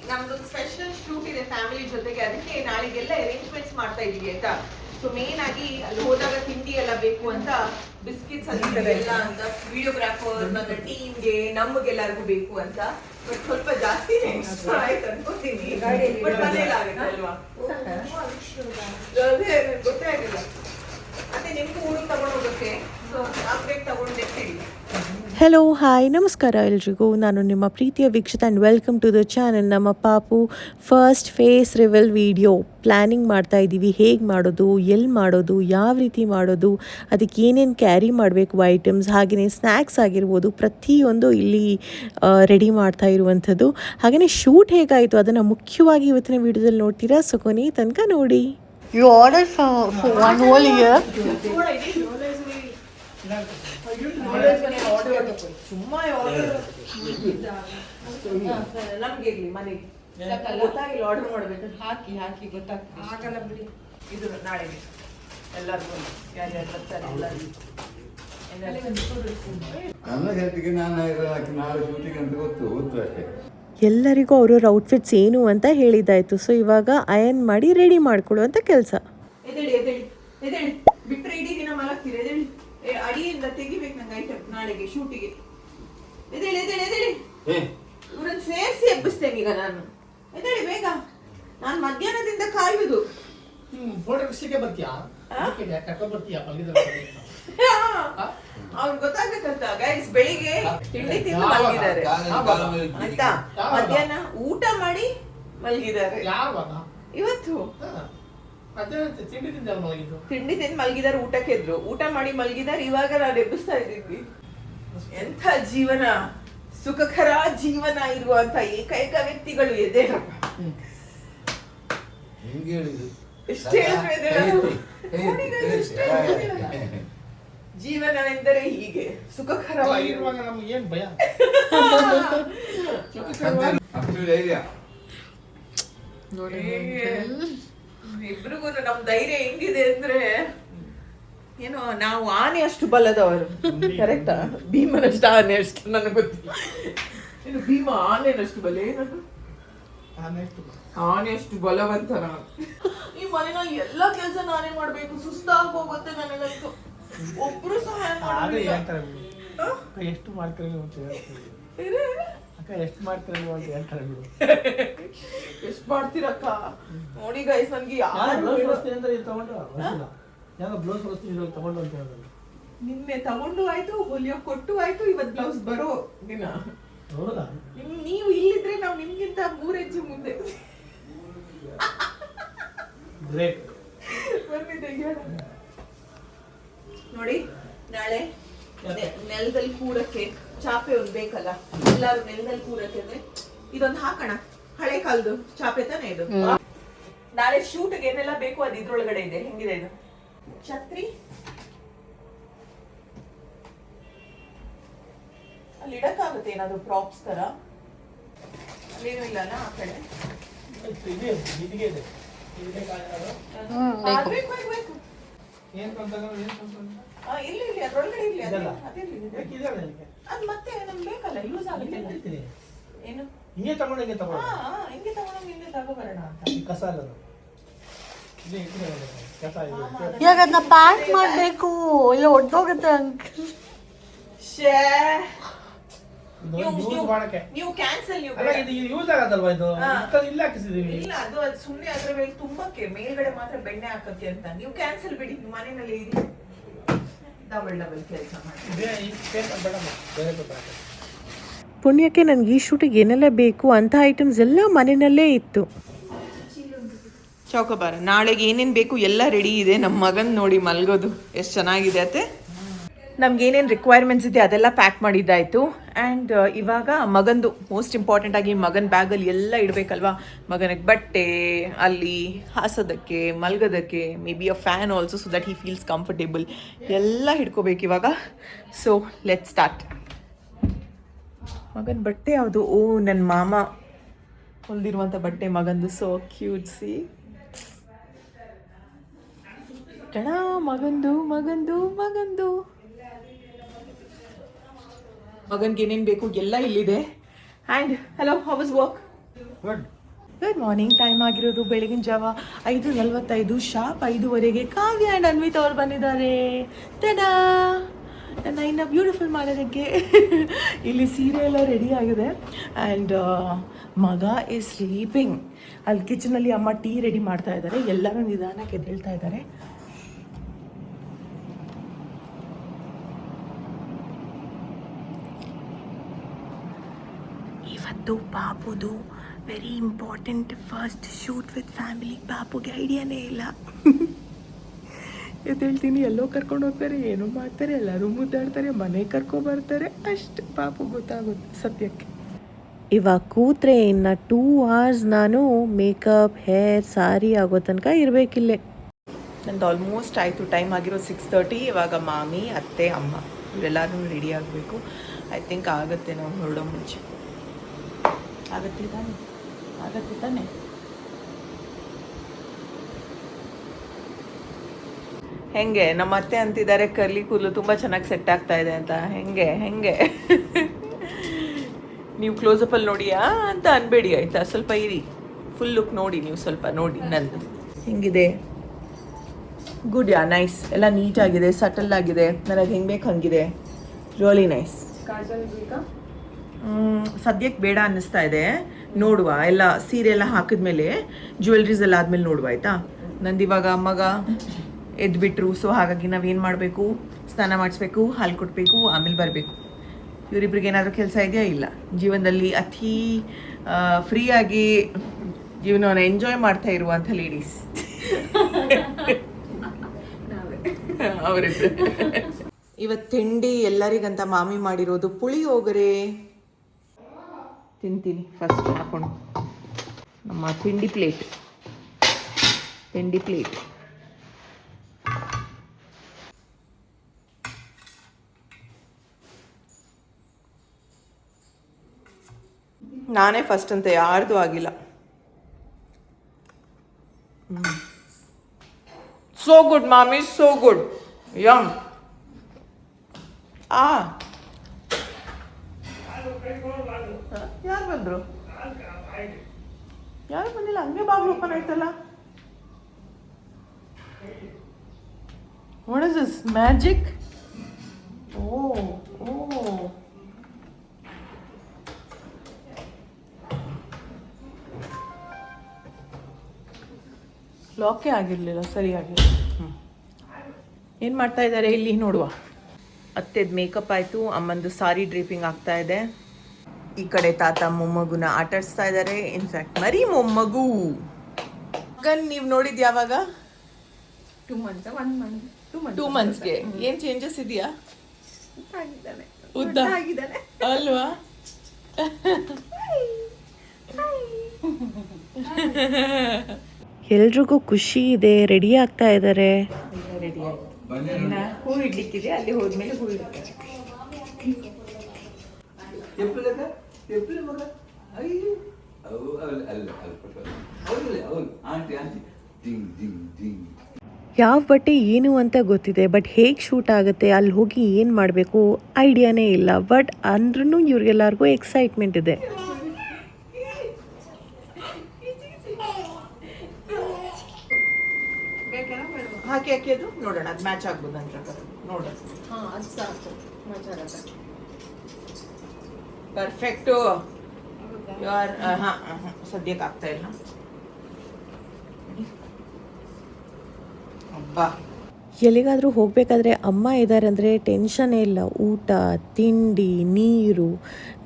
ನಮ್ದೊಂದು special shoot ಇದೆ family ಜೊತೆಗೆ, ಅದಕ್ಕೆ ನಾಳೆಗೆಲ್ಲ ಅರೇಂಜ್ಮೆಂಟ್ಸ್ ಮಾಡ್ತಾ ಇದೀವಿ ಆಯ್ತಾ. ಸೊ ಮೇನ್ ಆಗಿ ಅಲ್ಲಿ ಹೋದಾಗ ತಿಂಡಿ ಎಲ್ಲ ಬೇಕು ಅಂತ ಬಿಸ್ಕಿಟ್ಸ್ ಎಲ್ಲ ಅಂತ ವಿಡಿಯೋಗ್ರಾಫರ್ ನನ್ನ ಟೀಮ್ಗೆ ನಮಗೆಲ್ಲರಿಗೂ ಬೇಕು ಅಂತ. ಬಟ್ ಸ್ವಲ್ಪ ಜಾಸ್ತಿನೇ ಆಯ್ತು ಅನ್ಕೋತೀನಿ, ಬಟ್ ಮನೇಲಿ ಆಗುತ್ತೆ ಅಲ್ವಾ, ಅದೇ ಗೊತ್ತೇ ಆಗಿಲ್ಲ. ಮತ್ತೆ ನಿಮ್ಗೂ ಊರಿಗೆ ತಗೊಂಡು ಹೋಗೋಕ್ಕೆ ಸೊ ಆಗ್ಬೇಕು ತಗೊಂಡು ಎತ್ತಿಡಿ. ಹೆಲೋ ಹಾಯ್ ನಮಸ್ಕಾರ ಎಲ್ರಿಗೂ, ನಾನು ನಿಮ್ಮ ಪ್ರೀತಿಯ Veekshita and welcome to the channel. ನಮ್ಮ ಪಾಪು first face reveal video planning ಮಾಡ್ತಾ ಇದ್ದೀವಿ. ಹೇಗೆ ಮಾಡೋದು, ಎಲ್ಲಿ ಮಾಡೋದು, ಯಾವ ರೀತಿ ಮಾಡೋದು, ಅದಕ್ಕೆ ಏನೇನು ಕ್ಯಾರಿ ಮಾಡಬೇಕು ಐಟಮ್ಸ್, ಹಾಗೆಯೇ ಸ್ನ್ಯಾಕ್ಸ್ ಆಗಿರ್ಬೋದು, ಪ್ರತಿಯೊಂದು ಇಲ್ಲಿ ರೆಡಿ ಮಾಡ್ತಾ ಇರುವಂಥದ್ದು. ಹಾಗೆಯೇ ಶೂಟ್ ಹೇಗಾಯಿತು ಅದನ್ನು ಮುಖ್ಯವಾಗಿ ಇವತ್ತಿನ ವಿಡಿಯೋದಲ್ಲಿ ನೋಡ್ತೀರಾ. ಸೊ ಕೊನೆ ತನಕ ನೋಡಿ. You ordered for one whole year? ಸುಮ್ಮಾ ನಮ್ಗೆ ಮನೆಗೆ ಗೊತ್ತಾಗಿಲ್ಲ ಆರ್ಡರ್ ಮಾಡ್ಬೇಕು, ಹಾಕಿ ಗೊತ್ತಾಗ್ತದೆ. ಆಗಲ್ಲ ಬಿಡಿ, ಇದು ನಾಳೆಗೆ ಎಲ್ಲರಿಗೂ ಯಾರ್ಯಾರು ಬರ್ತಾರೆ ಎಲ್ಲರಿಗೂ. ನನ್ನ ಹೆಲ್ತಿಗೆ ನಾನು ನಾಳೆ ಶೂಟಿಂಗ್ ಅಂತ ಗೊತ್ತು ಅಷ್ಟೇ. ಎಲ್ಲರಿಗೂ ಅವ್ರವ್ರ ಔಟ್ಫಿಟ್ಸ್ ಏನು ಅಂತ ಹೇಳಿದ್ದಾಯಿತು. ಸೊ ಇವಾಗ ಅಯನ್ ಮಾಡಿ ರೆಡಿ ಮಾಡಿಕೊಡುವಂಥ ಕೆಲಸ. ಎದೇಳಿ ಬಿಟ್ಟರೆ ಇಡೀ ದಿನ ಮಲಗ್ತೀರಿ. ಎದೇಳಿ ಅಡಿಯಿಂದ ತೆಗಿಬೇಕು ನಂಗೆ ಐಟಮ್ ನಾಳೆಗೆ ಶೂಟಿಗೆ. ಎದೇಳಿ ಇವ್ರನ್ನ ಸೇರಿಸಿ ಎಬ್ಬಿಸ್ತೇನೆ ಈಗ ನಾನು. ಎದೇಳಿ ಬೇಗ, ನಾನು ಮಧ್ಯಾಹ್ನದಿಂದ ಕಾಯುವುದು. ಅವ್ರು ಗೊತ್ತಾಗಬೇಕಂತ ಗೈಸ್. ಬೆಳಿಗ್ಗೆ ತಿಂಡಿ ತಿಂದು ಮಲಗಿದ್ದಾರೆ ಆಯ್ತಾ, ಮಧ್ಯಾಹ್ನ ಊಟ ಮಾಡಿ ಮಲಗಿದ್ದಾರೆ. ಇವತ್ತು ತಿಂಡಿ ತಿಂದು ಮಲಗಿದ್ದಾರೆ, ಊಟಕ್ಕೆ ಎದ್ರು, ಊಟ ಮಾಡಿ ಮಲಗಿದ್ದಾರೆ. ಇವಾಗ ನಾನು ಎಬ್ಬಿಸ್ತಾ ಇದ್ದೀವಿ. ಎಂಥ ಜೀವನ, ಸುಖಕರ ಜೀವನ ಇರುವಂತ ಏಕೈಕ ವ್ಯಕ್ತಿಗಳು ಎದ್ದೇಳಪ್ಪ. ಎಷ್ಟು ಜೀವನವೆಂದರೆ ಹೀಗೆ ಸುಖಕರವಾಗಿರುವಾಗ ನಮ್ಗೆ ಏನ್ ಭಯ. ಇಬ್ರಿಗೂ ನಮ್ ಧೈರ್ಯ ಹೆಂಗಿದೆ ಅಂದ್ರೆ ಏನೋ ನಾವು ಆನೆ ಅಷ್ಟು ಬಲದವರು. ಕರೆಕ್ಟಾ? ಭೀಮನಷ್ಟು ಆನೆ ಅಷ್ಟು ನನಗೆ ಗೊತ್ತಿಲ್ಲ. ಏನು ಭೀಮ ಆನೆನಷ್ಟು ಬಲ? ಏನದು ಆನೆ ಅಷ್ಟು ಬಲವಂತ ನಾನು. ಈ ಮನೆಯಲ್ಲಿ ಎಲ್ಲ ಕೆಲಸ ನಾನೇ ಮಾಡ್ಬೇಕು, ಸುಸ್ತಾಗಿ ಹೋಗುತ್ತೆ ನನಗಂತೂ. ಒಬ್ರು ಸಹಾಯ ಎಷ್ಟು ಮಾಡ್ತಾರೆ ಎಷ್ಟು ಮಾಡ್ತಾರೆ ಅಂತ ಹೇಳ್ತಾರೆ ಬಿಡು. ಎಷ್ಟು ಮಾಡ್ತೀರಕ್ಕ ನೋಡಿ ಗೈಸ್. ನನ್ಗೆ ತಗೊಂಡು ಅಂತ ಹೇಳಿದ್ರು. ನಿನ್ನೆ ತಗೊಂಡು ಆಯ್ತು, ಹೊಲಿಯೋ ಕೊಟ್ಟು ಆಯ್ತು, ಇವತ್ ಬ್ಲೌಸ್ ಬರೋ ದಿನ. ಹೌದಾ? ನೀವು ಇಲ್ಲಿದ್ರೆ ನಾವು ನಿಮ್ಗಿಂತ 3 ಹೆಜ್ಜೆ ಮುಂದೆ. ನೋಡಿ ನಾಳೆ ನೆಲದಲ್ಲಿ ಕೂರಕ್ಕೆ ಚಾಪೆ ಒಂದು ಬೇಕಲ್ಲ, ಎಲ್ಲಾರು ನೆಲದಲ್ಲಿ ಕೂರಕ್ಕೆ ಅಂದ್ರೆ ಇದೊಂದು ಹಾಕೋಣ. ಹಳೆ ಕಾಲದ್ದು ಚಾಪೆ ತಾನೇ ಇದು. ನಾಳೆ ಶೂಟ್ಗೆ ಏನೆಲ್ಲ ಬೇಕು ಅದು ಇದ್ರೊಳಗಡೆ ಇದೆ. ಹೆಂಗಿದೆ ಇದು? ಛತ್ರಿ ಅಲ್ಲಿ ಇಡಕ್ಕಾಗುತ್ತೆ, ಏನಾದ್ರು ಪ್ರಾಪ್ಸ್ ತರ ಅಲ್ಲೇನು ಇಲ್ಲ ಆ ಕಡೆ. ಇಲ್ಲಿ ಅದ್ರೊಳಗಡೆ ಇಲ್ಲಿ ಅದು ಮತ್ತೆ ನಮ್ಗೆ ಬೇಕಲ್ಲ, ಯೂಸ್ ಆಗುತ್ತೆ. ಏನು ಹಿಂಗೆ ತಗೊಂಡು ಹಿಂಗೆ ತಗೊಂಡು ಹಿಂಗೆ ತಗೋಬರೋಣ ಅಂತ. ಕಸ ಅಲ್ಲ ಇವಾಗ ಅದನ್ನ ಪ್ಯಾಕ್ ಮಾಡಬೇಕು, ಇಲ್ಲ ಒಡ್ಡೋಗುತ್ತೆ ಅಂಕಲ್. ನೀವು ಕ್ಯಾನ್ಸಲ್ ಯೂಸ್ ಆಗತ್ತಲ್ವಾ ಇದು? ಇಲ್ಲ ಹಾಕಿಸಿದೀವಿ. ಇಲ್ಲ ಅದು ಸುಮ್ಮನೆ ಅದ್ರ ಮೇಲೆ ತುಂಬಕ್ಕೆ, ಮೇಲ್ಗಡೆ ಮಾತ್ರ ಬೆಣ್ಣೆ ಹಾಕಕ್ಕೆ ಅಂತ. ನೀವು ಕ್ಯಾನ್ಸಲ್ ಬಿಡಿ, ಮನೆಯಲ್ಲಿ ಇರಿ, ಡಬಲ್ ಕೆಲಸ ಮಾಡಿ. ಪುಣ್ಯಕ್ಕೆ ನನಗೆ ಈ ಶೂಟಿಗೆ ಏನೆಲ್ಲ ಬೇಕು ಅಂತ ಐಟಮ್ಸ್ ಎಲ್ಲ ಮನೆಯಲ್ಲೇ ಇತ್ತು. ಚೌಕಬಾರ ನಾಳೆಗೆ ಏನೇನು ಬೇಕು ಎಲ್ಲ ರೆಡಿ ಇದೆ. ನಮ್ಮ ಮಗನ್ ನೋಡಿ ಮಲ್ಗೋದು ಎಷ್ಟು ಚೆನ್ನಾಗಿದೆ. ಅತ್ತೆ ನಮ್ಗೆ ಏನೇನು ರಿಕ್ವೈರ್ಮೆಂಟ್ಸ್ ಇದೆ ಅದೆಲ್ಲ ಪ್ಯಾಕ್ ಮಾಡಿದ್ದಾಯಿತು. ಆ್ಯಂಡ್ ಇವಾಗ ಮಗಂದು ಮೋಸ್ಟ್ ಇಂಪಾರ್ಟೆಂಟ್ ಆಗಿ ಮಗನ ಬ್ಯಾಗಲ್ಲಿ ಎಲ್ಲ ಇಡಬೇಕಲ್ವಾ. ಮಗನಿಗೆ ಬಟ್ಟೆ, ಅಲ್ಲಿ ಹಾಸೋದಕ್ಕೆ, ಮಲ್ಗೋದಕ್ಕೆ, maybe a fan also, so that he feels comfortable, ಎಲ್ಲ ಹಿಡ್ಕೋಬೇಕು ಇವಾಗ. So let start. ಮಗನ ಬಟ್ಟೆ ಯಾವುದು? ಓ ನನ್ನ ಮಾಮ ಹೊಲ್ದಿರುವಂಥ ಬಟ್ಟೆ ಮಗಂದು. So cute. ಸಿ ಕಣ ಮಗಂದು ಮಗನ್ಗೆ ಏನೇನು ಬೇಕು ಎಲ್ಲ ಇಲ್ಲಿದೆ. And hello, how was work? Good. Good morning. Time ಆಗಿರೋದು ಬೆಳಗಿನ ಜಾವ 5:45, ಶಾರ್ಪ್ 5:15. ಕಾವ್ಯ ಆ್ಯಂಡ್ ಅನ್ವಿತ್ ಅವ್ರು ಬಂದಿದ್ದಾರೆ. ತಡಾ, ನನ್ನ ಇನ್ನು ಬ್ಯೂಟಿಫುಲ್ ಮಾಡೋದಕ್ಕೆ ಇಲ್ಲಿ ಸೀರೆ ಎಲ್ಲ ರೆಡಿ ಆಗಿದೆ. ಆ್ಯಂಡ್ ಮಗ ಈಸ್ ಸ್ಲೀಪಿಂಗ್. ಅಲ್ಲಿ ಕಿಚನಲ್ಲಿ ಅಮ್ಮ ಟೀ ರೆಡಿ ಮಾಡ್ತಾ ಇದ್ದಾರೆ. ಎಲ್ಲರೂ ನಿಧಾನಕ್ಕೆ ಎದ್ದೇಳ್ತಾ ಇದ್ದಾರೆ. ಇವತ್ತು ಪಾಪುದು very important first shoot with family. ಪಾಪುಗೆ ಐಡಿಯಾನೇ ಇಲ್ಲ. ಎದ್ದೇಳ್ತೀನಿ, ಎಲ್ಲೋ ಕರ್ಕೊಂಡು ಹೋಗ್ತಾರೆ, ಏನೋ ಮಾಡ್ತಾರೆ, ಎಲ್ಲರೂ ಮುದ್ದಾಡ್ತಾರೆ, ಮನೆ ಕರ್ಕೊಬರ್ತಾರೆ, ಅಷ್ಟು ಪಾಪು ಗೊತ್ತಾಗುತ್ತೆ ಸದ್ಯಕ್ಕೆ. ಇವಾಗ ಕೂತ್ರೆ ಇನ್ನು 2 hours ನಾನು ಮೇಕಪ್, ಹೇರ್, ಸಾರಿ ಆಗೋ ತನಕ ಇರಬೇಕಿಲ್ಲೇ. ನಂದು ಆಲ್ಮೋಸ್ಟ್ ಆಯಿತು. ಟೈಮ್ ಆಗಿರೋ 6:30. ಇವಾಗ ಮಾಮಿ, ಅತ್ತೆ, ಅಮ್ಮ ಇವರೆಲ್ಲರೂ ರೆಡಿ ಆಗಬೇಕು. ಐ ಥಿಂಕ್ ಆಗುತ್ತೆ ನಾವು ಹೊರಡೋ ಮುಂಚೆ. ಆಗತ್ತೆ ತಾನೆ. ಹೆಂಗೆ ನಮ್ಮ ಅತ್ತೆ ಅಂತಿದ್ದಾರೆ ಕರ್ಲಿ ಕೂದಲು ತುಂಬ ಚೆನ್ನಾಗಿ ಸೆಟ್ ಆಗ್ತಾ ಇದೆ ಅಂತ. ಹೆಂಗೆ ನೀವು ಕ್ಲೋಸಪ್ಪಲ್ಲಿ ನೋಡಿಯಾ ಅಂತ ಅನ್ಬೇಡಿ ಆಯಿತಾ. ಸ್ವಲ್ಪ ಇರಿ, ಫುಲ್ ಲುಕ್ ನೋಡಿ, ನೀವು ಸ್ವಲ್ಪ ನೋಡಿ ನಂದು ಹೆಂಗಿದೆ. Good yeah, nice. ಎಲ್ಲ ನೀಟಾಗಿದೆ, ಸಟಲ್ ಆಗಿದೆ, ನನಗೆ ಹೆಂಗೆ ಬೇಕು ಹಂಗಿದೆ. Really nice. ಸದ್ಯಕ್ಕೆ ಬೇಡ ಅನ್ನಿಸ್ತಾ ಇದೆ, ನೋಡುವ. ಎಲ್ಲ ಸೀರೆ ಎಲ್ಲ ಹಾಕಿದ್ಮೇಲೆ ಜ್ಯುವೆಲ್ರೀಸ್ ಎಲ್ಲ ಆದಮೇಲೆ ನೋಡುವ ಆಯಿತಾ. ನಂದಿವಾಗ ಮಗ ಎದ್ಬಿಟ್ರು, ಸೊ ಹಾಗಾಗಿ ನಾವೇನು ಮಾಡಬೇಕು, ಸ್ನಾನ ಮಾಡಿಸ್ಬೇಕು, ಹಾಲು ಕೊಡಬೇಕು, ಆಮೇಲೆ ಬರಬೇಕು. ಇವರಿಬ್ರಿಗೆ ಏನಾದರೂ ಕೆಲಸ ಇದೆಯಾ? ಇಲ್ಲ. ಜೀವನದಲ್ಲಿ ಅತಿ ಫ್ರೀಯಾಗಿ ಜೀವನವನ್ನು ಎಂಜಾಯ್ ಮಾಡ್ತಾ ಇರುವಂಥ ಲೇಡೀಸ್ ಅವರಿಬ್ರು. ಇವತ್ತು ತಿಂಡಿ ಎಲ್ಲರಿಗಂತ ಮಾಮಿ ಮಾಡಿರೋದು ಪುಳಿಯೋಗರೆ. ತಿಂತೀನಿ ಫಸ್ಟ್ ಹಾಕೊಂಡು. ನಮ್ಮ ತಿಂಡಿ ಪ್ಲೇಟ್. ನಾನೇ ಫಸ್ಟ್ ಅಂತ ಯಾರ್ದು ಆಗಿಲ್ಲ. ಸೋ ಗುಡ್ ಮಾಮಿ, ಸೋ ಗುಡ್. ಯಮ್. ಯಾರು ಬಂದ್ರು? ಯಾರು ಬಂದಿಲ್ಲ, ಹಂಗೆ ಬಾಗಿಲು ಓಪನ್ ಆಯ್ತಲ್ಲ. What is this magic? ಓ ಲಾಕೇ ಆಗಿರಲಿಲ್ಲ ಸರಿಯಾಗಿ. ಏನು ಮಾಡ್ತಾ ಇದ್ದಾರೆ ಇಲ್ಲಿ ನೋಡುವ. ಅತ್ತೆದು ಮೇಕಪ್ ಆಯಿತು, ಅಮ್ಮಂದು ಸಾರಿ ಡ್ರೇಪಿಂಗ್ ಆಗ್ತಾ ಇದೆ. ಈ ಕಡೆ ತಾತ ಮೊಮ್ಮಗುನ ಆಟಾಡಿಸ್ತಾ ಇದ್ದಾರೆ. ಇನ್ಫ್ಯಾಕ್ಟ್ ಮರಿ ಮೊಮ್ಮಗು. ಮಗನ್ ನೀವು ನೋಡಿದ್ದು ಯಾವಾಗ? 2 months, 1 month, 2 months. 2 monthsಗೆ ಏನು ಚೇಂಜಸ್ ಇದೆಯಾ? ಉದ್ದ ಆಗಿದ್ದಾನೆ ಅಲ್ವಾ? ಎಲ್ರಿಗೂ ಖುಷಿ ಇದೆ, ರೆಡಿ ಆಗ್ತಾ ಇದ್ದಾರೆ. ರೆಡಿ ಆಯ್ತು. ಇನ್ನು ಹೂ ಇಡ್ಲಿಕ್ಕಿದೆ, ಅಲ್ಲಿ ಹೋದ್ಮೇಲೆ ಹೂ ಇಡ್ತಾರೆ. ಯಾವ ಬಟ್ಟೆ ಏನು ಅಂತ ಗೊತ್ತಿದೆ, ಬಟ್ ಹೇಗೆ ಶೂಟ್ ಆಗುತ್ತೆ, ಅಲ್ಲಿ ಹೋಗಿ ಏನು ಮಾಡಬೇಕು ಐಡಿಯಾನೇ ಇಲ್ಲ. ಬಟ್ ಅಂದ್ರೂ ಇವ್ರಿಗೆಲ್ಲರಿಗೂ ಎಕ್ಸೈಟ್ಮೆಂಟ್ ಇದೆ. ಹಾಕಿ ಅದು ನೋಡೋಣ, ಅದು ಮ್ಯಾಚ್ ಆಗ್ಬೋದು ನನ್ನ ಪ್ರಕಾರ. ನೋಡೋಣ. ಅದು ಸಾಕು, ಮಜಾ ಆಗುತ್ತೆ. ಪರ್ಫೆಕ್ಟು. ಯಾರು ಸದ್ಯಕ್ಕೆ ಆಗ್ತಾ ಇಲ್ಲ. ಅಬ್ಬಾ, ಎಲ್ಲಿಗಾದರೂ ಹೋಗಬೇಕಾದ್ರೆ ಅಮ್ಮ ಇದ್ದಾರೆ ಅಂದರೆ ಟೆನ್ಷನ್ನೇ ಇಲ್ಲ. ಊಟ, ತಿಂಡಿ, ನೀರು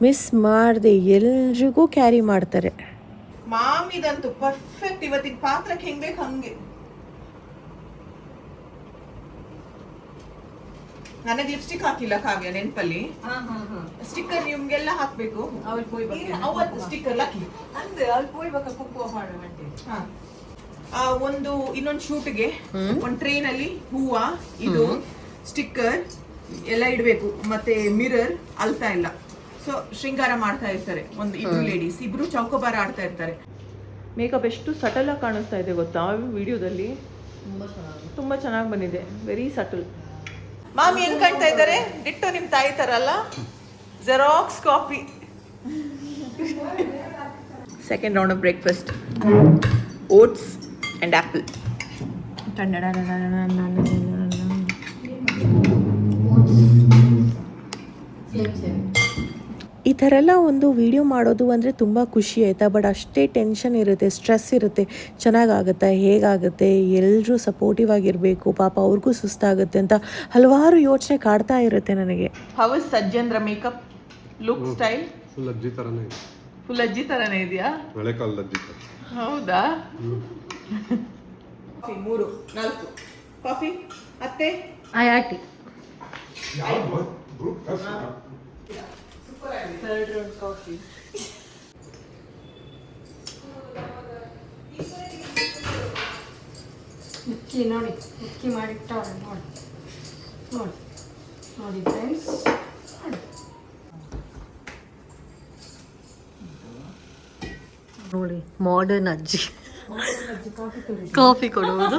ಮಿಸ್ ಮಾಡದೆ ಎಲ್ರಿಗೂ ಕ್ಯಾರಿ ಮಾಡ್ತಾರೆ. ಮಾಮಿದಂತೂ ಪರ್ಫೆಕ್ಟ್. ಇವತ್ತಿನ ಪಾತ್ರಕ್ಕೆ ಹೆಂಗೆ ಬೇಕು ಹಂಗೆ. ನನಗೆ ಲಿಪ್ಸ್ಟಿಕ್ ಹಾಕಿಲ್ಲ ಕಾವ್ಯ, ನೆನಪಲ್ಲಿ ಸ್ಟಿಕ್ಕರ್ ನಿಮ್ಗೆಲ್ಲ ಹಾಕ್ಬೇಕು. ಅವ್ರು ಪೋಯ್ ಬಗ್ಗೆ ಅವತ್ತು ಸ್ಟಿಕ್ಕರ್ ಹಾಕಿ ಅಂದ್ರೆ ಅವ್ರು ಪೋಯ್ ಬಗ್ಗೆ ಕುಕ್ಕು ಮಾಡುವಂತೆ. ಒಂದು ಇನ್ನೊಂದು ಶೂಟ್ಗೆ ಒಂದು ಟ್ರೈನ್ ಅಲ್ಲಿ ಹೂವ, ಇದು ಸ್ಟಿಕ್ಕರ್ ಎಲ್ಲ ಇಡಬೇಕು. ಮತ್ತೆ ಮಿರರ್ ಅಲ್ತಾ ಇಲ್ಲ. ಸೊ ಶೃಂಗಾರ ಮಾಡ್ತಾ ಇರ್ತಾರೆ. ಒಂದು ಇಬ್ರು ಲೇಡೀಸ್, ಇಬ್ರು ಚೌಕೋಬಾರ ಆಡ್ತಾ ಇರ್ತಾರೆ. ಮೇಕಪ್ ಎಷ್ಟು ಸಟಲ್ ಆಗಿ ಕಾಣಿಸ್ತಾ ಇದೆ ಗೊತ್ತಾ ವಿಡಿಯೋದಲ್ಲಿ. ತುಂಬಾ ಚೆನ್ನಾಗಿ ಬಂದಿದೆ, ವೆರಿ ಸಟಲ್. ಮಾಮಿ ಹೆಂಗ್ ಕಾಣ್ತಾ ಇದ್ದಾರೆ? ಡಿಟ್ಟೋ ನಿಮ್ ತಾಯಿ ತರ ಅಲ್ಲ, xerox copy. Second round of breakfast. Oats and apple. ಈ ಥರ ಎಲ್ಲ ಒಂದು ವಿಡಿಯೋ ಮಾಡೋದು ಅಂದರೆ ತುಂಬ ಖುಷಿ ಆಯಿತಾ. ಬಟ್ ಅಷ್ಟೇ ಟೆನ್ಷನ್ ಇರುತ್ತೆ, ಸ್ಟ್ರೆಸ್ ಇರುತ್ತೆ. ಚೆನ್ನಾಗಾಗುತ್ತೆ, ಹೇಗಾಗುತ್ತೆ, ಎಲ್ಲರೂ ಸಪೋರ್ಟಿವ್ ಆಗಿರಬೇಕು, ಪಾಪ ಅವ್ರಿಗೂ ಸುಸ್ತಾಗುತ್ತೆ ಅಂತ ಹಲವಾರು ಯೋಚನೆ ಕಾಡ್ತಾ ಇರುತ್ತೆ ನನಗೆ. How is Sajjandra makeup? Look style? Full ಅಜ್ಜಿ ಥರನೇ ಇದೆ. ಫುಲ್ ಅಜ್ಜಿ ಥರನೇ ಇದೆಯಾ? ಹಳೆ ಕಾಲದ ಅಜ್ಜಿ ಥರ. ಹೌದಾ? ಕಾಫಿ 3 4 ಕಾಫಿ ಅತ್ತೆ ಆಯಾಟಿ ಥರ್ಡ್ ರೌಂಡ್ ಕಾಫಿ. ಮುಚ್ಚಿ ನೋಡಿ, ಮುಚ್ಚಿ ಮಾಡಿಟ್ಟವ್ರೆ ನೋಡಿ ನೋಡಿ ನೋಡಿ ಫ್ರೆಂಡ್ಸ್. ನೋಡಿ ಮಾಡರ್ನ್ ಅಜ್ಜಿ ಕಾಫಿ ಕೊಡುವುದು.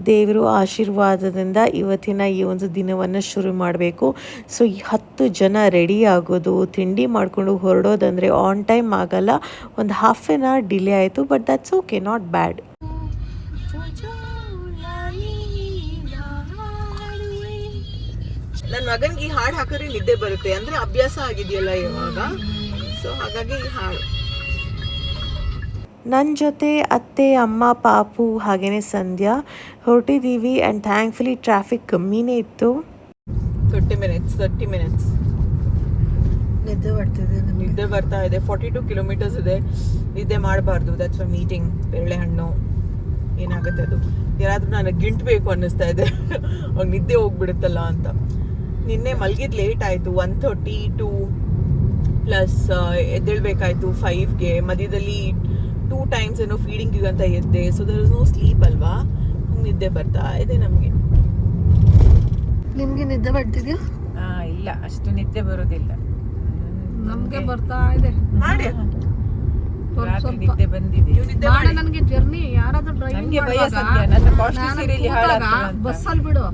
ದೇವರು ಆಶೀರ್ವಾದದಿಂದ ಇವತ್ತಿನ ಈ ಒಂದು ದಿನವನ್ನು ಶುರು ಮಾಡಬೇಕು. ಸೊ 10 ಜನ ರೆಡಿ ಆಗೋದು, ತಿಂಡಿ ಮಾಡಿಕೊಂಡು ಹೊರಡೋದಂದರೆ ಆನ್ ಟೈಮ್ ಆಗಲ್ಲ. ಒಂದು ಹಾಫ್ ಆನ್ ಅವರ್ ಡಿಲೇ ಆಯಿತು, but that's okay, not bad. ನನ್ನ ಮಗನಿಗೆ ಈ ಹಾಡು ಹಾಕಿದ್ರೆ ನಿದ್ದೆ ಬರುತ್ತೆ, ಅಂದ್ರೆ ಅಭ್ಯಾಸ ಆಗಿದೆಯಲ್ಲ ಇವಾಗ. ಸೊ ಹಾಗಾಗಿ ಈ ಹಾಡು. ನನ್ನ ಜೊತೆ ಅತ್ತೆ, ಅಮ್ಮ, ಪಾಪು ಹಾಗೆಯೇ ಸಂಧ್ಯಾ ಹೊರಟಿದ್ದೀವಿ. ಆ್ಯಂಡ್ ಥ್ಯಾಂಕ್ಫುಲಿ ಟ್ರಾಫಿಕ್ ಕಮ್ಮಿನೇ ಇತ್ತು. 30 minutes ನಿದ್ದೆ ಬರ್ತಿದೆ ನಮಗೆ. ನಿದ್ದೆ ಬರ್ತಾ ಇದೆ. 42 ಕಿಲೋಮೀಟರ್ಸ್ ಇದೆ. ನಿದ್ದೆ ಮಾಡಬಾರ್ದು. That's why meeting. ಬೇಳೆಹಣ್ಣು ಏನಾಗುತ್ತೆ ಅದು. ಯಾರಾದ್ರೂ ನನಗೆ ಗಿಂಟ್ಬೇಕು ಅನ್ನಿಸ್ತಾ ಇದೆ, ಅವಾಗ ನಿದ್ದೆ ಹೋಗ್ಬಿಡುತ್ತಲ್ಲ ಅಂತ. ನಿನ್ನೆ ಮಲಗಿದ್ ಲೇಟ್ ಆಯಿತು, 1:32 ಪ್ಲಸ್ ಎದ್ದೇಳ್ಬೇಕಾಯ್ತು 5ಗೆ. ಮಧ್ಯದಲ್ಲಿ 2 times ಏನೋ ಫೀಡಿಂಗಿಗೆ ಅಂತ ಎದ್ದೆ. So there is no sleep ಅಲ್ವಾ, ನಿದ್ದೆ ಬರ್ತಾ ಇದೆ ನಮಗೆ. ನಿಮ್ಗೆ ನಿದ್ದೆ ಬರ್ತಿದ್ಯಾ? ಇಲ್ಲ, ಅಷ್ಟು ನಿದ್ದೆ ಬರೋದಿಲ್ಲ. ನಮ್ಗೆ ಬರ್ತಾ ಇದೆ. ಮಾಡಿ ಸ್ವಲ್ಪ ನಿದ್ದೆ ಬಂದಿದೆ. ನಾಳೆ ನನಗೆ ಜರ್ನಿ ಯಾರಾದ್ರೂ ಡ್ರೈವಿಂಗ್ ಬಸ್ಸಲ್ಲಿ ಬಿಡು,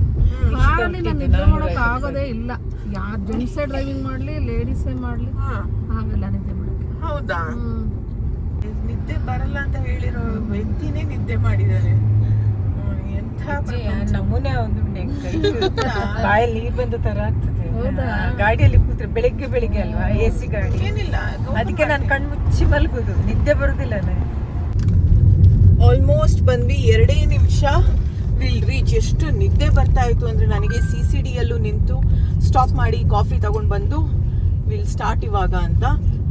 ಕಾರಲ್ಲಿ ನಾನು ನಿದ್ದೆ ಮಾಡೋಕೆ ಆಗೋದೇ ಇಲ್ಲ. ಯಾರು ಜೆಂಟ್ಸೇ ಡ್ರೈವಿಂಗ್ ಮಾಡ್ಲಿ, ಲೇಡೀಸೇ ಮಾಡ್ಲಿ, ಆಗಲ್ಲ ನಿದ್ದೆ ಮಾಡೋಕೆ. ಹೌದಾ? ನಿದ್ದೆ ಬರಲ್ಲ ಅಂತ ಹೇಳಿರೋ ವ್ಯಕ್ತಿನೇ ನಿದ್ದೆ ಮಾಡಿದ್ದಾರೆ. ಎಂಥ ನಮೂನೆ ಒಂದು ಬಾಯಲ್ಲಿ ನೀರು ಬಂದ ತರ ಆಗ್ತದೆ. ಗಾಡಿಯಲ್ಲಿ ಕೂತ್ರೆ ಬೆಳಿಗ್ಗೆ ಅಲ್ವಾ, AC ಗಾಡಿ ಏನಿಲ್ಲ, ಅದಕ್ಕೆ ನಾನು ಕಣ್ಣು ಮುಚ್ಚಿ ಮಲಗುದು, ನಿದ್ದೆ ಬರುದಿಲ್ಲ ನನಗೆ. ಆಲ್ಮೋಸ್ಟ್ ಬಂದ್ವಿ, 2 ನಿಮಿಷ ವಿಲ್ ರೀಚ್. ಎಷ್ಟು ನಿದ್ದೆ ಬರ್ತಾ ಇತ್ತು ಅಂದ್ರೆ ನನಗೆ. CCD ಯಲ್ಲೂ ನಿಂತು ಸ್ಟಾಪ್ ಮಾಡಿ ಕಾಫಿ ತಗೊಂಡು ಬಂದು ವಿಲ್ ಸ್ಟಾರ್ಟ್ ಇವಾಗ ಅಂತ.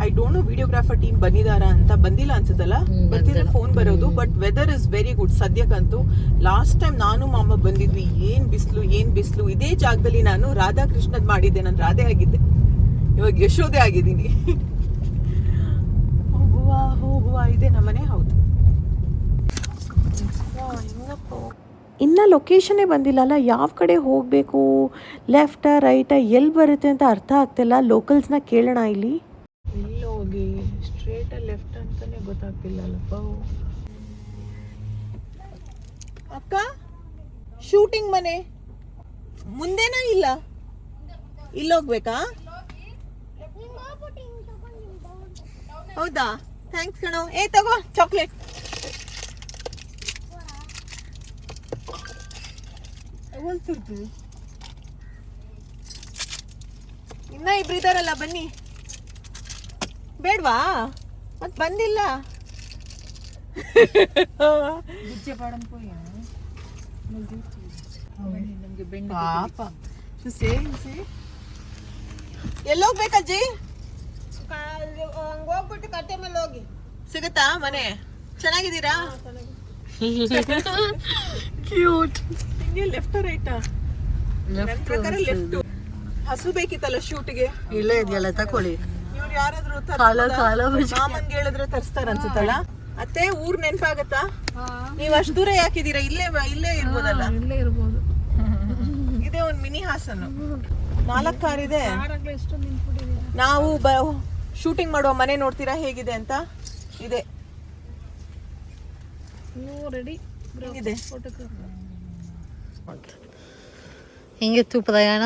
I don't know videographer team ಬಂದಿದಾರಾ ಅಂತ. ಬಂದಿಲ್ಲ ಅನ್ಸುತ್ತಲ್ಲ, ಬರ್ತಿದ್ರೆ ಫೋನ್ ಬರೋದು. But weather is very good ಸದ್ಯಕ್ಕಂತೂ. ಲಾಸ್ಟ್ ಟೈಮ್ ನಾನು ಮಾಮ ಬಂದಿದ್ವಿ, ಏನ್ ಬಿಸಿಲು. ಇದೇ ಜಾಗದಲ್ಲಿ ನಾನು ರಾಧಾಕೃಷ್ಣದ್ ಮಾಡಿದ್ದೆ, ನಾನು ರಾಧೆ ಆಗಿದ್ದೆ, ಇವಾಗ ಯಶೋದೆ ಆಗಿದ್ದೀನಿ. ಹೋಗುವ ಇದೆ ನಮ್ಮನೆ. ಹೌದು. ಇನ್ನು ಲೊಕೇಶನ್ನೇ ಬಂದಿಲ್ಲಲ್ಲ, ಯಾವ ಕಡೆ ಹೋಗಬೇಕು, ಲೆಫ್ಟಾ ರೈಟಾ, ಎಲ್ಲಿ ಬರುತ್ತೆ ಅಂತ ಅರ್ಥ ಆಗ್ತಿಲ್ಲ. ಲೋಕಲ್ಸ್ನ ಕೇಳೋಣ ಇಲ್ಲಿ. ಇಲ್ಲಿ ಹೋಗಿ ಸ್ಟ್ರೇಟ್ ಲೆಫ್ಟ್ ಅಂತಾನೆ ಗೊತ್ತಾಗ್ತಿಲ್ಲಲ್ಲಪ್ಪ. ಅಕ್ಕ, ಶೂಟಿಂಗ್ ಮನೆ ಮುಂದೆನಾ? ಇಲ್ಲ, ಇಲ್ಲಿ ಹೋಗ್ಬೇಕಾ? ಹೌದಾ? ಥ್ಯಾಂಕ್ಸ್ ಕಣೋ. ತಗೋ ಚಾಕ್ಲೇಟ್. ಇನ್ನ ಇಬ್ರು ಇದಾರಲ್ಲ, ಬನ್ನಿ. ಬೇಡ್ವಾ? ಮತ್ ಬಂದಿಲ್ಲ. ಪಾಪ. ಎಲ್ಲೋಗ್ಬೇಕಜ್ಜಿ? ಹೋಗ್ಬಿಟ್ಟು ಕಟ್ಟೆ ಮೇಲೆ ಹೋಗಿ ಸಿಗುತ್ತಾ ಮನೆ? ಚೆನ್ನಾಗಿದ್ದೀರಾ? ಕ್ಯೂಟ್. ನಿಂಗೆ ಲೆಫ್ಟ್ ರೈಟಾ? ನನ್ನ ಪ್ರಕಾರ ಲೆಫ್ಟ್. ಹಸು ಬೇಕಿತ್ತಲ್ಲ ಶೂಟ್ಗೆ. ಇಲ್ಲೇ ಇದೆಯಲ್ಲ, ತಕೊಳ್ಳಿ. ಇವ್ರು ಯಾರಾದ್ರೂ ಮಾಮನ್ಗೆ ಹೇಳಿದ್ರೆ ತರಿಸ್ತಾರ ಅನ್ಸುತ್ತಲ್ಲ. ಅತ್ತೆ, ಊರ್ ನೆನ್ಪಾಗತ್ತಾ? ನೀವ್ ಅಷ್ಟು ದೂರ ಯಾಕಿದ್ದೀರಾ? ಇಲ್ಲೇ ಇರ್ಬೋದಲ್ಲ. ಇಲ್ಲೇ ಇರ್ಬೋದು. ಇದೇ ಒಂದ್ ಮಿನಿ ಹಾಸನ್ನು. 4 ಕಾರ್ ಇದೆ. ನಾವು ಶೂಟಿಂಗ್ ಮಾಡುವ ಮನೆ ನೋಡ್ತೀರಾ ಹೇಗಿದೆ ಅಂತ? ಇದೆ. ಇದೆ. ಹೆಂಗಿತ್ತು ಪ್ರಯಾಣ?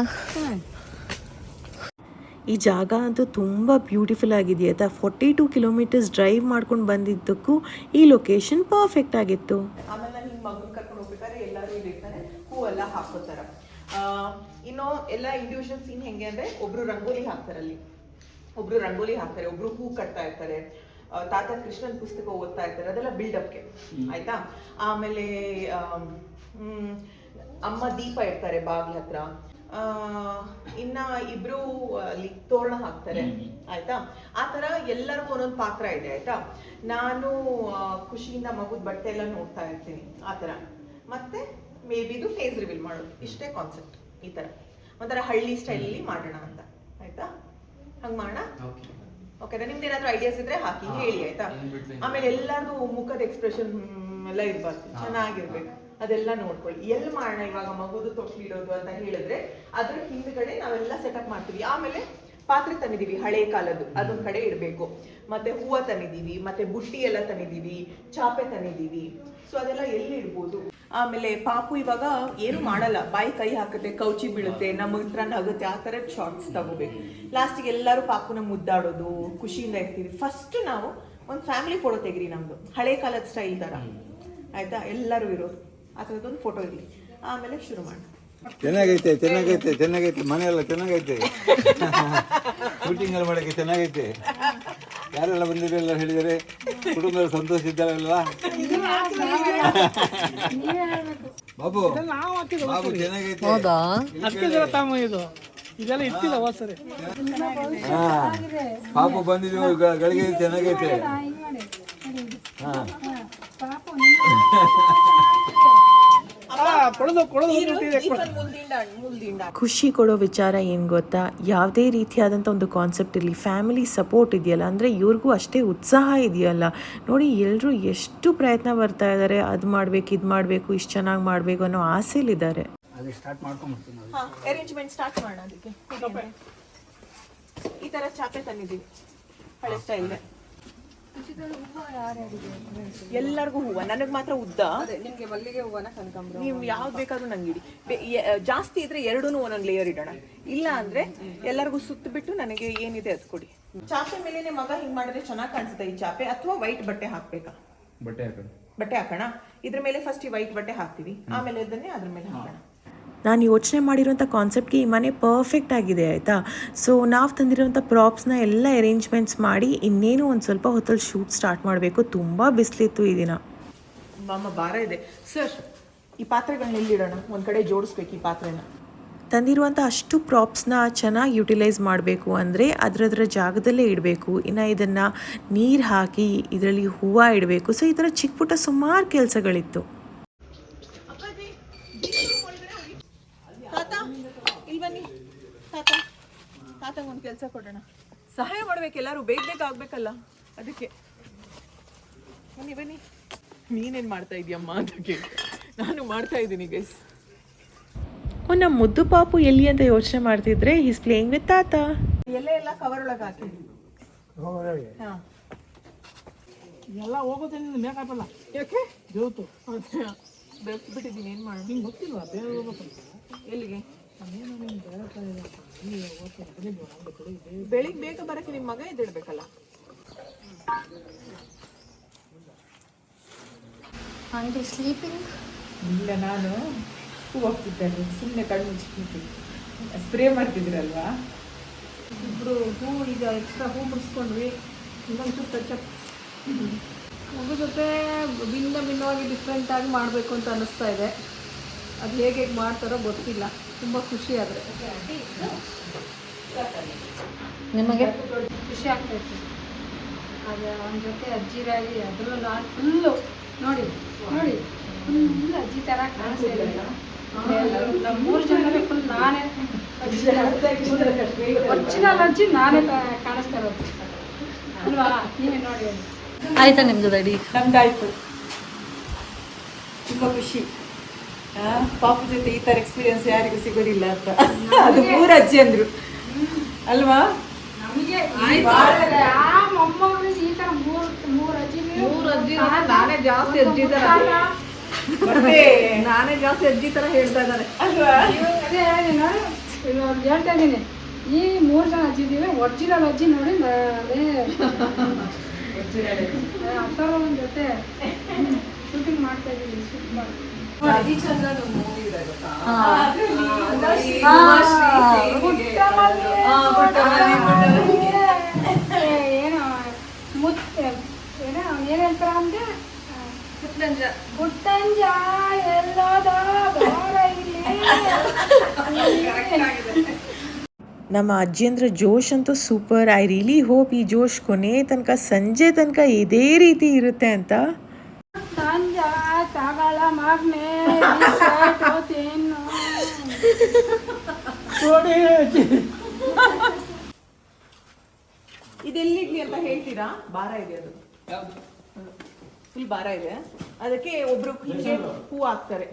ಈ ಜಾಗ ಅಂತೂ ತುಂಬ ಬ್ಯೂಟಿಫುಲ್ ಆಗಿದೆ ಆಯಿತಾ. 42 ಕಿಲೋಮೀಟರ್ಸ್ ಡ್ರೈವ್ ಮಾಡ್ಕೊಂಡು ಬಂದಿದ್ದಕ್ಕೂ ಈ ಲೊಕೇಶನ್ ಪರ್ಫೆಕ್ಟ್ ಆಗಿತ್ತು. ಆಮೇಲೆ ನಾನು ಹಿಂಗೆ ಮಗನ ಕರ್ಕೊಂಡು ಹೋಗ್ಬೇಕಾದ್ರೆ ಎಲ್ಲರೂ ಇಲ್ಲಿರ್ತಾರೆ, ಹೂವೆಲ್ಲ ಹಾಕೋತಾರೆ. ಇನ್ನು ಎಲ್ಲ ಇಂಡಿವಿಜುವಲ್ ಸೀನ್ ಹೆಂಗೆ ಅಂದರೆ ಒಬ್ರು ರಂಗೋಲಿ ಹಾಕ್ತಾರಲ್ಲಿ, ಒಬ್ರು ರಂಗೋಲಿ ಹಾಕ್ತಾರೆ, ಒಬ್ರು ಹೂ ಕಟ್ತಾ ಇರ್ತಾರೆ, ತಾತ ಕೃಷ್ಣನ್ ಪುಸ್ತಕ ಓದ್ತಾ ಇರ್ತಾರೆ, ಅದೆಲ್ಲ ಬಿಲ್ಡಪ್ಗೆ ಆಯ್ತಾ. ಆಮೇಲೆ ಅಮ್ಮ ದೀಪ ಇಡ್ತಾರೆ ಬಾಗ್ಲ ಹತ್ರ, ಇನ್ನ ಇಬ್ರು ಅಲ್ಲಿ ತೋರಣ ಹಾಕ್ತಾರೆ ಆಯ್ತಾ. ಆ ತರ ಎಲ್ಲರಿಗೂ ಒಂದೊಂದು ಪಾತ್ರ ಇದೆ ಆಯ್ತಾ. ನಾನು ಖುಷಿಯಿಂದ ಮಗುದ್ ಬಟ್ಟೆ ಎಲ್ಲ ನೋಡ್ತಾ ಇರ್ತೀನಿ ಆ ತರ. ಮತ್ತೆ ಮೇ ಬಿ ಇದು ಫೇಸ್ ರಿವೀಲ್ ಮಾಡೋದು, ಇಷ್ಟೇ ಕಾನ್ಸೆಪ್ಟ್. ಈ ತರ ಒಂಥರ ಹಳ್ಳಿ ಸ್ಟೈಲಲ್ಲಿ ಮಾಡೋಣ ಅಂತ ಆಯ್ತಾ. ಹಂಗ್ ಮಾಡೋಣ. ಓಕೆನಾ? ನಿಮ್ದು ಏನಾದ್ರು ಐಡಿಯಾಸ್ ಇದ್ರೆ ಹಾಕಿ ಹೇಳಿ ಆಯ್ತಾ. ಆಮೇಲೆ ಎಲ್ಲಾರ್ದು ಮುಖದ ಎಕ್ಸ್ಪ್ರೆಷನ್ ಎಲ್ಲ ಇರ್ಬಾರ್ದು, ಚೆನ್ನಾಗಿರ್ಬೇಕು, ಅದೆಲ್ಲ ನೋಡ್ಕೊಳ್ಳಿ. ಎಲ್ಲಿ ಮಾಡೋಣ ಇವಾಗ ಮಗುದು ತೊಟ್ಲಿಡೋದು ಅಂತ ಹೇಳಿದ್ರೆ ಅದ್ರ ಹಿಂದ್ಗಡೆ ನಾವೆಲ್ಲ ಸೆಟಪ್ ಮಾಡ್ತೀವಿ. ಆಮೇಲೆ ಪಾತ್ರೆ ತಂದಿದೀವಿ ಹಳೆ ಕಾಲದ್ದು, ಅದೊಂದ್ ಕಡೆ ಇಡಬೇಕು. ಮತ್ತೆ ಹೂವ ತಂದಿದೀವಿ, ಮತ್ತೆ ಬುಟ್ಟಿ ಎಲ್ಲ ತಂದಿದೀವಿ, ಚಾಪೆ ತಂದಿದೀವಿ. ಸೊ ಅದೆಲ್ಲ ಎಲ್ಲಿ ಇಡ್ಬೋದು. ಆಮೇಲೆ ಪಾಪು ಇವಾಗ ಏನು ಮಾಡಲ್ಲ, ಬಾಯಿ ಕೈ ಹಾಕುತ್ತೆ, ಕೌಚಿ ಬೀಳುತ್ತೆ, ನಮ್ಮ ಹತ್ರ ನಗುತ್ತೆ, ಆ ಥರ ಶಾರ್ಟ್ಸ್ ತಗೋಬೇಕು. ಲಾಸ್ಟಿಗೆ ಎಲ್ಲರೂ ಪಾಪುನ ಮುದ್ದಾಡೋದು, ಖುಷಿಯಿಂದ ಇರ್ತೀವಿ. ಫಸ್ಟ್ ನಾವು ಒಂದು ಫ್ಯಾಮಿಲಿ ಫೋಟೋ ತೆಗಿರಿ, ನಮ್ದು ಹಳೆ ಕಾಲದ ಸ್ಟೈಲ್ ತರ ಆಯ್ತಾ, ಎಲ್ಲರೂ ಇರೋದು ಆ ಥರದ್ದೊಂದು ಫೋಟೋ ಇರಲಿ. ಆಮೇಲೆ ಶುರು ಮಾಡಿ. ಚೆನ್ನಾಗೈತೆ ಚೆನ್ನಾಗೈತೆ ಚೆನ್ನಾಗೈತೆ, ಮನೆಯೆಲ್ಲ ಚೆನ್ನಾಗೈತೆ, ಶೂಟಿಂಗ್ ಎಲ್ಲ ಮಾಡೋಕ್ಕೆ ಚೆನ್ನಾಗೈತೆ. ಯಾರೆಲ್ಲ ಬಂದಿರಲ್ಲ ಹೇಳಿದರೆ ಕುಟುಂಬದ ಸಂತೋಷ ಇದ್ದಾರಲ್ವಾ ಬಾಬು? ಬಾಬು ಚೆನ್ನಾಗೈತೆ. ಇದು ಇದೆಲ್ಲ ಇತ್ತಿಲ್ಲ ಸರಿ. ಹಾ, ಪಾಪು ಬಂದಿದ್ದೀವಿ, ಗಳಿಗೆ ಚೆನ್ನಾಗೈತೆ. ಹಾ, ಖುಷಿ ಕೊಡೋ ವಿಚಾರ ಏನು ಗೊತ್ತಾ, ಯಾವುದೇ ರೀತಿಯಾದಂಥ ಒಂದು ಕಾನ್ಸೆಪ್ಟ್ ಇರಲಿ, ಫ್ಯಾಮಿಲಿ ಸಪೋರ್ಟ್ ಇದೆಯಲ್ಲ, ಅಂದರೆ ಇವ್ರಿಗೂ ಅಷ್ಟೇ ಉತ್ಸಾಹ ಇದೆಯಲ್ಲ. ನೋಡಿ ಎಲ್ಲರೂ ಎಷ್ಟು ಪ್ರಯತ್ನ ಬರ್ತಾ ಇದ್ದಾರೆ, ಅದು ಮಾಡಬೇಕು, ಇದು ಮಾಡಬೇಕು, ಇಷ್ಟು ಚೆನ್ನಾಗಿ ಮಾಡಬೇಕು ಅನ್ನೋ ಆಸೆಲಿದ್ದಾರೆ. ಅರೇಂಜ್ಮೆಂಟ್ ಸ್ಟಾರ್ಟ್ ಮಾಡೋಣ. ಅದಕ್ಕೆ ಈ ತರ ಚಾಪೆ ತಂದಿದ್ದೀವಿ ಹಳೆ ಸ್ಟೈಲ್. ಎಲ್ಲರಿಗೂ ಹೂವ, ನನಗೆ ಮಾತ್ರ ಉದ್ದ. ನಿಮ್ಗೆ ಮಲ್ಲಿಗೆ ಹೂವನ ಕನಕಾಂಬರ ನೀವು ಯಾವ್ದು ಬೇಕಾದ್ರೂ ನಂಗೆ ಇಡಿ. ಜಾಸ್ತಿ ಇದ್ರೆ ಎರಡೂ ಒಂದೊಂದು ಲೇಯರ್ ಇಡೋಣ. ಇಲ್ಲ ಅಂದ್ರೆ ಎಲ್ಲರಿಗೂ ಸುತ್ತ ಬಿಟ್ಟು ನನಗೆ ಏನಿದೆ ಅದು ಕೊಡಿ. ಚಾಪೆ ಮೇಲೆನೆ ಮಗ ಹಿಂಗ್ ಮಾಡಿದ್ರೆ ಚೆನ್ನಾಗಿ ಕಾಣಿಸುತ್ತೆ ಈ ಚಾಪೆ, ಅಥವಾ ವೈಟ್ ಬಟ್ಟೆ ಹಾಕ್ಬೇಕಾ? ಬಟ್ಟೆ ಹಾಕೋಣ. ಇದ್ರ ಮೇಲೆ ಫಸ್ಟ್ ಈ ವೈಟ್ ಬಟ್ಟೆ ಹಾಕ್ತೀವಿ, ಆಮೇಲೆ ಅದನ್ನೇ ಅದ್ರ ಮೇಲೆ ಹಾಕೋಣ. ನಾನು ಯೋಚನೆ ಮಾಡಿರೋಂಥ ಕಾನ್ಸೆಪ್ಟ್ಗೆ ಈ ಮನೆ ಪರ್ಫೆಕ್ಟ್ ಆಗಿದೆ ಆಯಿತಾ. ಸೊ ನಾವು ತಂದಿರೋಂಥ ಪ್ರಾಪ್ಸ್ನ ಎಲ್ಲ ಅರೇಂಜ್ಮೆಂಟ್ಸ್ ಮಾಡಿ ಇನ್ನೇನು ಒಂದು ಸ್ವಲ್ಪ ಹೊತ್ತಲ್ಲಿ ಶೂಟ್ ಸ್ಟಾರ್ಟ್ ಮಾಡಬೇಕು. ತುಂಬ ಬಿಸಿಲಿತ್ತು ಈ ದಿನ. ಮಾಮ ಭಾರ ಇದೆ ಸರ್. ಈ ಪಾತ್ರೆಗಳನ್ನ ಎಲ್ಲಿಡೋಣ? ಒಂದು ಕಡೆ ಜೋಡಿಸ್ಬೇಕು ಈ ಪಾತ್ರೆನ. ತಂದಿರುವಂಥ ಅಷ್ಟು ಪ್ರಾಪ್ಸ್ನ ಚೆನ್ನಾಗಿ ಯುಟಿಲೈಸ್ ಮಾಡಬೇಕು ಅಂದರೆ ಅದರ ಜಾಗದಲ್ಲೇ ಇಡಬೇಕು. ಇನ್ನು ಇದನ್ನು ನೀರು ಹಾಕಿ ಇದರಲ್ಲಿ ಹೂವು ಇಡಬೇಕು. ಸೊ ಈ ಥರ ಚಿಕ್ಕ ಪುಟ್ಟ ಸುಮಾರು ಕೆಲಸಗಳಿತ್ತು. ತಾತಂಗೆ ಒಂದು ಕೆಲಸ ಕೊಡೋಣ, ಸಹಾಯ ಮಾಡ್ಬೇಕು. ಎಲ್ಲರೂ ಬೇಗ ಬೇಗ ಆಗ್ಬೇಕಲ್ಲ, ಅದಕ್ಕೆ. ಬನ್ನಿ ಬನ್ನಿ. ನೀನೇನು ಮಾಡ್ತಾ ಇದೀಯಮ್ಮ ಅಂತ ಕೇಳಿ ನಾನು ಮಾಡ್ತಾ ಇದ್ದೀನಿ ಗೈಸ್. ನಮ್ಮ ಮುದ್ದು ಪಾಪು ಎಲ್ಲಿ ಅಂತ ಯೋಚನೆ ಮಾಡ್ತಿದ್ರೆ ಈಸ್ ಪ್ಲೇಯಿಂಗ್ ವಿತ್ ತಾತ. ಎಲ್ಲ ಕವರ್ ಒಳಗೆ ಹಾಕಿ. ಎಲ್ಲ ಹೋಗೋದೇ ನಿಂದು ಮೇಕಪ್ ಎಲ್ಲ ಯಾಕೆ ದೇವತ್ತು ಬೆಳೆಸ್ಬಿಟ್ಟಿದ್ದೀನಿ. ಏನು ಮಾಡೋಣ? ನಿಂಗೆ ಗೊತ್ತಿಲ್ವಾ ಬೇರೆ ಹೋಗ್ಬೇಕು ಎಲ್ಲಿಗೆ? ಬೆಳಿಗ್ಗೆ ಬೇಗ ಬರಕ್ಕೆ ನಿಮ್ಮ ಮಗ ಎದ್ದೇಳ್ಬೇಕಲ್ಲ. ಇಲ್ಲ, ನಾನು ಹೂ ಹೋಗ್ತಿದ್ದೆ, ಸುಮ್ಮನೆ ಕಣ್ಣು ಮುಚ್ಚಿರ್ತೀನಿ. ಸ್ಪ್ರೇ ಮಾಡ್ತಿದ್ರಲ್ವಾ? ಇಬ್ರು ಹೂ ಈಗ ಎಕ್ಸ್ಟ್ರಾ ಹೂ ಬಿಡಿಸ್ಕೊಂಡ್ವಿ. ಇನ್ನೊಂದು ಟಚಪ್ ಮಗು ಜೊತೆ ಭಿನ್ನವಾಗಿ ಡಿಫ್ರೆಂಟಾಗಿ ಮಾಡಬೇಕು ಅಂತ ಅನ್ನಿಸ್ತಾ ಇದೆ. ಅದು ಹೇಗೆ ಮಾಡ್ತಾರೋ ಗೊತ್ತಿಲ್ಲ. ತುಂಬ ಖುಷಿ ಆದರೆ ನಿಮಗೆ ಖುಷಿ ಆಗ್ತೈತಿ. ಅದು ಅವನ ಜೊತೆ ಅಜ್ಜಿರಾಗಿ ಅದರಲ್ಲೂ ನಾನು ಫುಲ್ಲು ನೋಡಿ ನೋಡಿ ಫುಲ್ ಅಜ್ಜಿ ಥರ ಕಾಣಿಸ್ತಾ ಇಲ್ಲ. ನಮ್ಮ 3 ಜನರಲ್ಲಿ ಫುಲ್ ನಾನೇ ಒರಿಜಿನಲ್ ಅಜ್ಜಿ, ನಾನೇ ಕಾಣಿಸ್ತಾ ಇರೋದು ಅಲ್ವಾ? ನೀವೇ ನೋಡಿ. ಆಯ್ತಾ ನಿಮ್ದು ರೆಡಿ? ನಮ್ದಾಯ್ತು. ತುಂಬ ಖುಷಿ. ಪಾಪು ಜೊತೆ ಈ ಥರ ಎಕ್ಸ್ಪೀರಿಯನ್ಸ್ ಯಾರಿಗೂ ಸಿಗೋದಿಲ್ಲ ಅಂತ. ಅದು 3 ಅಜ್ಜಿ ಅಂದ್ರು ಅಲ್ವಾ? ನಮಗೆ ಮೊಮ್ಮಗಳಿಗೆ ಈ ಥರ ಮೂರು ಅಜ್ಜಿ ನಾನೇ ಜಾಸ್ತಿ ಅಜ್ಜಿ ಥರ ನಾನೇ ಜಾಸ್ತಿ ಅಜ್ಜಿ ಥರ ಹೇಳ್ತಾ ಇದ್ದಾರೆ ಅಲ್ವಾ? ಅದೇ ಹೇಳ್ತಾ ಇದ್ದೀನಿ. ಈ 3 ಜನ ಅಜ್ಜಿ ಇದ್ದೀವಿ. ಒರಿಜಿನಲ್ ಅಜ್ಜಿ ನೋಡಿ ಅದೇ ಆ ಥರ ಒಂದು ಜೊತೆ ಶೂಟಿಂಗ್ ಮಾಡ್ತಾ ಇದ್ದೀವಿ. ಸೂಪರ್. ಏನೋ ಮುತ್ತೆ ಏನೋ ಏನು ಹೇಳ್ತಾರ ಅಂದ್ರೆ ಗುಟ್ಟಂಜ ಎಲ್ಲೋದ ಗೋರ ಇಲ್ಲಿ. ನಮ್ಮ ಅಜ್ಜಿಯಂದ್ರ ಜೋಶ್ ಅಂತೂ ಸೂಪರ್. ಐ ರಿಯಲಿ ಹೋಪ್ ಈ ಜೋಶ್ ಕೊನೆ ತನಕ ಸಂಜೆ ತನಕ ಇದೇ ರೀತಿ ಇರುತ್ತೆ ಅಂತ. ಸಂಜ ತಗಳ ಮಗ್ನೆ ತಿನ್ನು. ಇದೆಲ್ಲಿಗ್ಲಿ ಅಂತ ಹೇಳ್ತೀರಾ? ಭಾರ ಇದೆ ಅದು, ಫುಲ್ ಭಾರ ಇದೆ. ಅದಕ್ಕೆ ಒಬ್ರು ಹೀಗೆ ಹೂ ಹಾಕ್ತಾರೆ.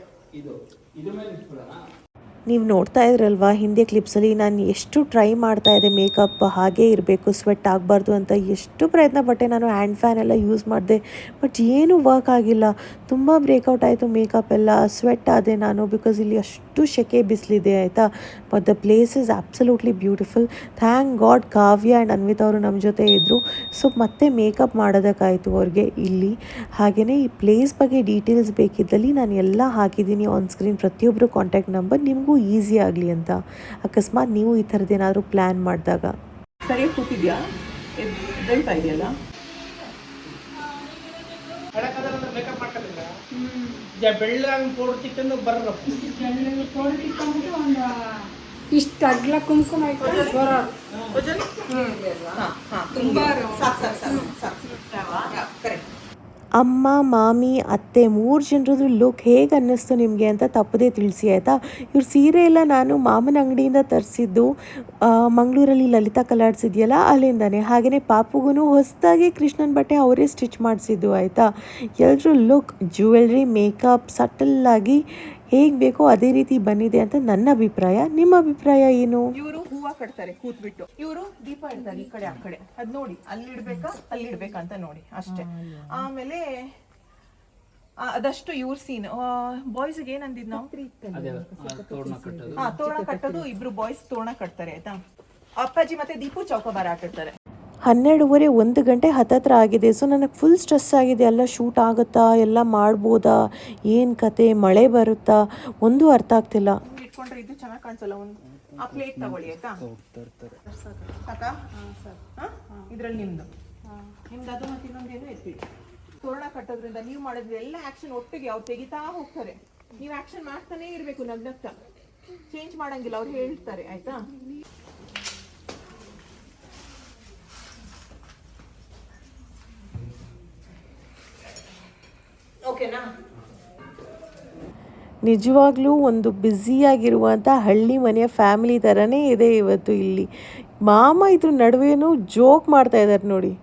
ನೀವು ನೋಡ್ತಾ ಇದ್ರಲ್ವಾ ಹಿಂದೆ ಕ್ಲಿಪ್ಸಲ್ಲಿ ನಾನು ಎಷ್ಟು ಟ್ರೈ ಮಾಡ್ತಾ ಇದ್ದೆ ಮೇಕಪ್ ಹಾಗೇ ಇರಬೇಕು, ಸ್ವೆಟ್ ಆಗಬಾರ್ದು ಅಂತ ಎಷ್ಟು ಪ್ರಯತ್ನ ಪಟ್ಟೆ. ನಾನು ಹ್ಯಾಂಡ್ ಫ್ಯಾನ್ ಎಲ್ಲ ಯೂಸ್ ಮಾಡಿದೆ, ಬಟ್ ಏನೂ ವರ್ಕ್ ಆಗಿಲ್ಲ. ತುಂಬ ಬ್ರೇಕೌಟ್ ಆಯಿತು ಮೇಕಪ್ ಎಲ್ಲ, ಸ್ವೆಟ್ ಆದೆ ನಾನು, ಬಿಕಾಸ್ ಇಲ್ಲಿ ಅಷ್ಟು ಸೆಕೆ ಬಿಸಿಲಿದೆ ಆಯಿತಾ. But the place is absolutely beautiful. Thank god Kavya and Anvita ಅವರು ನಮ್ಮ ಜೊತೆ ಇದ್ದರು. ಸೊ ಮತ್ತೆ ಮೇಕಪ್ ಮಾಡೋದಕ್ಕಾಯಿತು ಅವ್ರಿಗೆ ಇಲ್ಲಿ. ಹಾಗೆಯೇ ಈ ಪ್ಲೇಸ್ ಬಗ್ಗೆ ಡೀಟೇಲ್ಸ್ ಬೇಕಿದ್ದಲ್ಲಿ ನಾನು ಎಲ್ಲ ಹಾಕಿದ್ದೀನಿ ಆನ್ ಸ್ಕ್ರೀನ್, ಪ್ರತಿಯೊಬ್ಬರು ಕಾಂಟ್ಯಾಕ್ಟ್ ನಂಬರ್, ನಿಮಗೂ ಈಸಿ ಆಗಲಿ ಅಂತ. ಅಕಸ್ಮಾತ್ ನೀವು ಈ ಥರದ್ದೇನಾದರೂ ಪ್ಲ್ಯಾನ್ ಮಾಡಿದಾಗ. ಸರಿಯಾಗಿ ಕೂತಿದ್ಯಾ? ಎದ್ದೇಳ್ತಾ ಇದೆಯಲ್ಲ? ಮೇಕಪ್ ಮಾಡ್ಕೊಂಡಿಲ್ಲ ಬೆಳ್ಳಂಗೆ ಪೋಡ್ತಿಕ್ಕಂದು ಬರ್ರಪ್ಪ. ಪೌಡರ್ ತಿಕ್ಕೊಂಡ್ಬಿಟ್ಟು ಒಂದು ಇಷ್ಟು ಅಗ್ಲ ಕುಂಕುಮ ಇಟ್ಕೊಂಡು ಬರೋ. ಅಮ್ಮ, ಮಾಮಿ, ಅತ್ತೆ 3 ಜನರದ್ದು ಲುಕ್ ಹೇಗೆ ಅನ್ನಿಸ್ತು ನಿಮಗೆ ಅಂತ ತಪ್ಪದೇ ತಿಳಿಸಿ ಆಯಿತಾ. ಇವ್ರ ಸೀರೆ ಎಲ್ಲ ನಾನು ಮಾಮನ ಅಂಗಡಿಯಿಂದ ತರಿಸಿದ್ದು, ಮಂಗಳೂರಲ್ಲಿ ಲಲಿತಾ ಕಲರ್ಸ್ ಇದೆಯಲ್ಲ ಅಲ್ಲಿಂದಾನೆ. ಹಾಗೆಯೇ ಪಾಪುಗೂ ಹೊಸದಾಗಿ ಕೃಷ್ಣನ ಬಟ್ಟೆ ಅವರೇ ಸ್ಟಿಚ್ ಮಾಡಿಸಿದ್ದು ಆಯಿತಾ. ಎಲ್ಲರೂ ಲುಕ್, ಜ್ಯುವೆಲ್ರಿ, ಮೇಕಪ್ ಸಟಲ್ಲಾಗಿ ಹೇಗೆ ಬೇಕೋ ಅದೇ ರೀತಿ ಬಂದಿದೆ ಅಂತ ನನ್ನ ಅಭಿಪ್ರಾಯ. ನಿಮ್ಮ ಅಭಿಪ್ರಾಯ ಏನು? ಇವರು ಹೂವ ಕಟ್ತಾರೆ ಕೂತ್ಬಿಟ್ಟು, ಇವರು ದೀಪ ಇಡ್ತಾರೆ ಈ ಕಡೆ ಆ ಕಡೆ. ಅದ್ ನೋಡಿ ಅಲ್ಲಿಡ್ಬೇಕಾ ಅಲ್ಲಿಡ್ಬೇಕಾ ಅಂತ ನೋಡಿ ಅಷ್ಟೇ. ಆಮೇಲೆ ಅದಷ್ಟು ಇವ್ರ ಸೀನ್. ಬಾಯ್ಸ್ಗೆ ಏನಂದಿದ್ ನಾವು? ತೋರಣ ಕಟ್ಟೋದು. ಇಬ್ರು ಬಾಯ್ಸ್ ತೋರಣ ಕಟ್ತಾರೆ ಆಯ್ತಾ. ಅಪ್ಪಾಜಿ ಮತ್ತೆ ದೀಪು ಚೌಕಾಬಾರ ಹಾಕಿರ್ತಾರೆ. 12:30 1 ಗಂಟೆ ಹತ್ತತ್ರ ಆಗಿದೆ. ಸೊ ನನಗೆ ಫುಲ್ ಸ್ಟ್ರೆಸ್ ಆಗಿದೆ. ಎಲ್ಲ ಶೂಟ್ ಆಗುತ್ತಾ, ಎಲ್ಲ ಮಾಡ್ಬೋದಾ, ಏನು ಕತೆ, ಮಳೆ ಬರುತ್ತಾ, ಒಂದೂ ಅರ್ಥ ಆಗ್ತಿಲ್ಲ. ಇಟ್ಕೊಂಡ್ರೆ ಇದು ಚೆನ್ನಾಗಿ ಕಾಣಿಸಲ್ಲ. ಒಂದು ಆ ಪ್ಲೇಟ್ ತಗೊಳ್ಳಿ ಆಯ್ತಾ. ಸಾಕಾ? ಇದ್ರಲ್ಲಿ ನಿಮ್ದು ಅದು ಮತ್ತೆ ಇನ್ನೊಂದೇನು ಎತ್ತಿಡಿ. ತೋರಣ ಕಟ್ಟೋದ್ರಿಂದ ನೀವು ಮಾಡೋದ್ರಿಂದ ಎಲ್ಲ ಆಕ್ಷನ್ ಒಟ್ಟಿಗೆ ಅವ್ರು ತೆಗಿತಾ ಹೋಗ್ತಾರೆ. ನೀವು ಆಕ್ಷನ್ ಮಾಡ್ತಾನೆ ಇರಬೇಕು, ನಗ್ನಗ್ತಾ ಚೇಂಜ್ ಮಾಡಂಗಿಲ್ಲ, ಅವ್ರು ಹೇಳ್ತಾರೆ ಆಯ್ತಾ. ಓಕೆನಾ? ನಿಜವಾಗ್ಲೂ ಒಂದು ಬ್ಯುಸಿಯಾಗಿರುವಂಥ ಹಳ್ಳಿ ಮನೆಯ ಫ್ಯಾಮಿಲಿ ಥರನೇ ಇದೆ ಇವತ್ತು ಇಲ್ಲಿ. ಮಾಮ ಇದ್ರ ನಡುವೆನೂ ಜೋಕ್ ಮಾಡ್ತಾ ಇದ್ದಾರೆ ನೋಡಿ.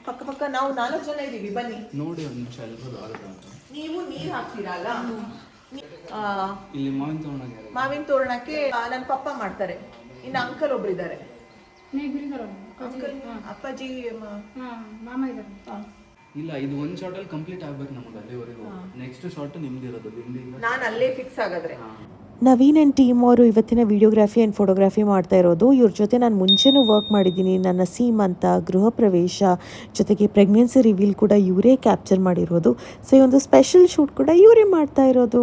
ಪಕ್ಕ ಪಕ್ಕ ನಾವು 4 ಜನ ಇದೀವಿ, ಬನ್ನಿ ನೋಡಿ ಒಂದು ನಿಮಿಷ ಎಲ್ರು ಆಗುತ್ತೆ. ನೀವು ನೀರ್ ಹಾಕ್ತೀರಲ್ಲ, ಇಲ್ಲಿ ಮಾವಿನ ತೋರಣಕ್ಕೆ ನನ್ನ ಪಪ್ಪ ಮಾಡ್ತಾರೆ. ಇನ್ನು ಅಂಕಲ್ ಒಬ್ರಿದ್ದಾರೆ, ಅಂಕಲ್ ಅಪ್ಪಾಜಿ ಮಾಮ ಇದ್ದಾರೆ. ಇಲ್ಲ, ಇದು ಒಂದು ಶಾರ್ಟಲ್ಲಿ ಕಂಪ್ಲೀಟ್ ಆಗ್ಬೇಕು ನಮಗೆ ಅಲ್ಲಿವರೆಗೂ. ನೆಕ್ಸ್ಟ್ ಶಾರ್ಟ್ ನಿಮ್ದಿರೋದು ಬಿಂದಿಗೆ. ನಾನು ಅಲ್ಲೇ ಫಿಕ್ಸ್ ಆಗಾದ್ರೆ. ನವೀನ್ ಆ್ಯಂಡ್ ಟೀಮ್ ಅವರು ಇವತ್ತಿನ ವಿಡಿಯೋಗ್ರಫಿ ಆ್ಯಂಡ್ ಫೋಟೋಗ್ರಫಿ ಮಾಡ್ತಾ ಇರೋದು. ಇವ್ರ ಜೊತೆ ನಾನು ಮುಂಚೆನೂ ವರ್ಕ್ ಮಾಡಿದ್ದೀನಿ. ನನ್ನ ಸೀಮಂತ, ಗೃಹ ಪ್ರವೇಶ, ಜೊತೆಗೆ ಪ್ರೆಗ್ನೆನ್ಸಿ ರಿವೀಲ್ ಕೂಡ ಇವರೇ ಕ್ಯಾಪ್ಚರ್ ಮಾಡಿರೋದು. ಸೊ ಈ ಒಂದು ಸ್ಪೆಷಲ್ ಶೂಟ್ ಕೂಡ ಇವರೇ ಮಾಡ್ತಾ ಇರೋದು.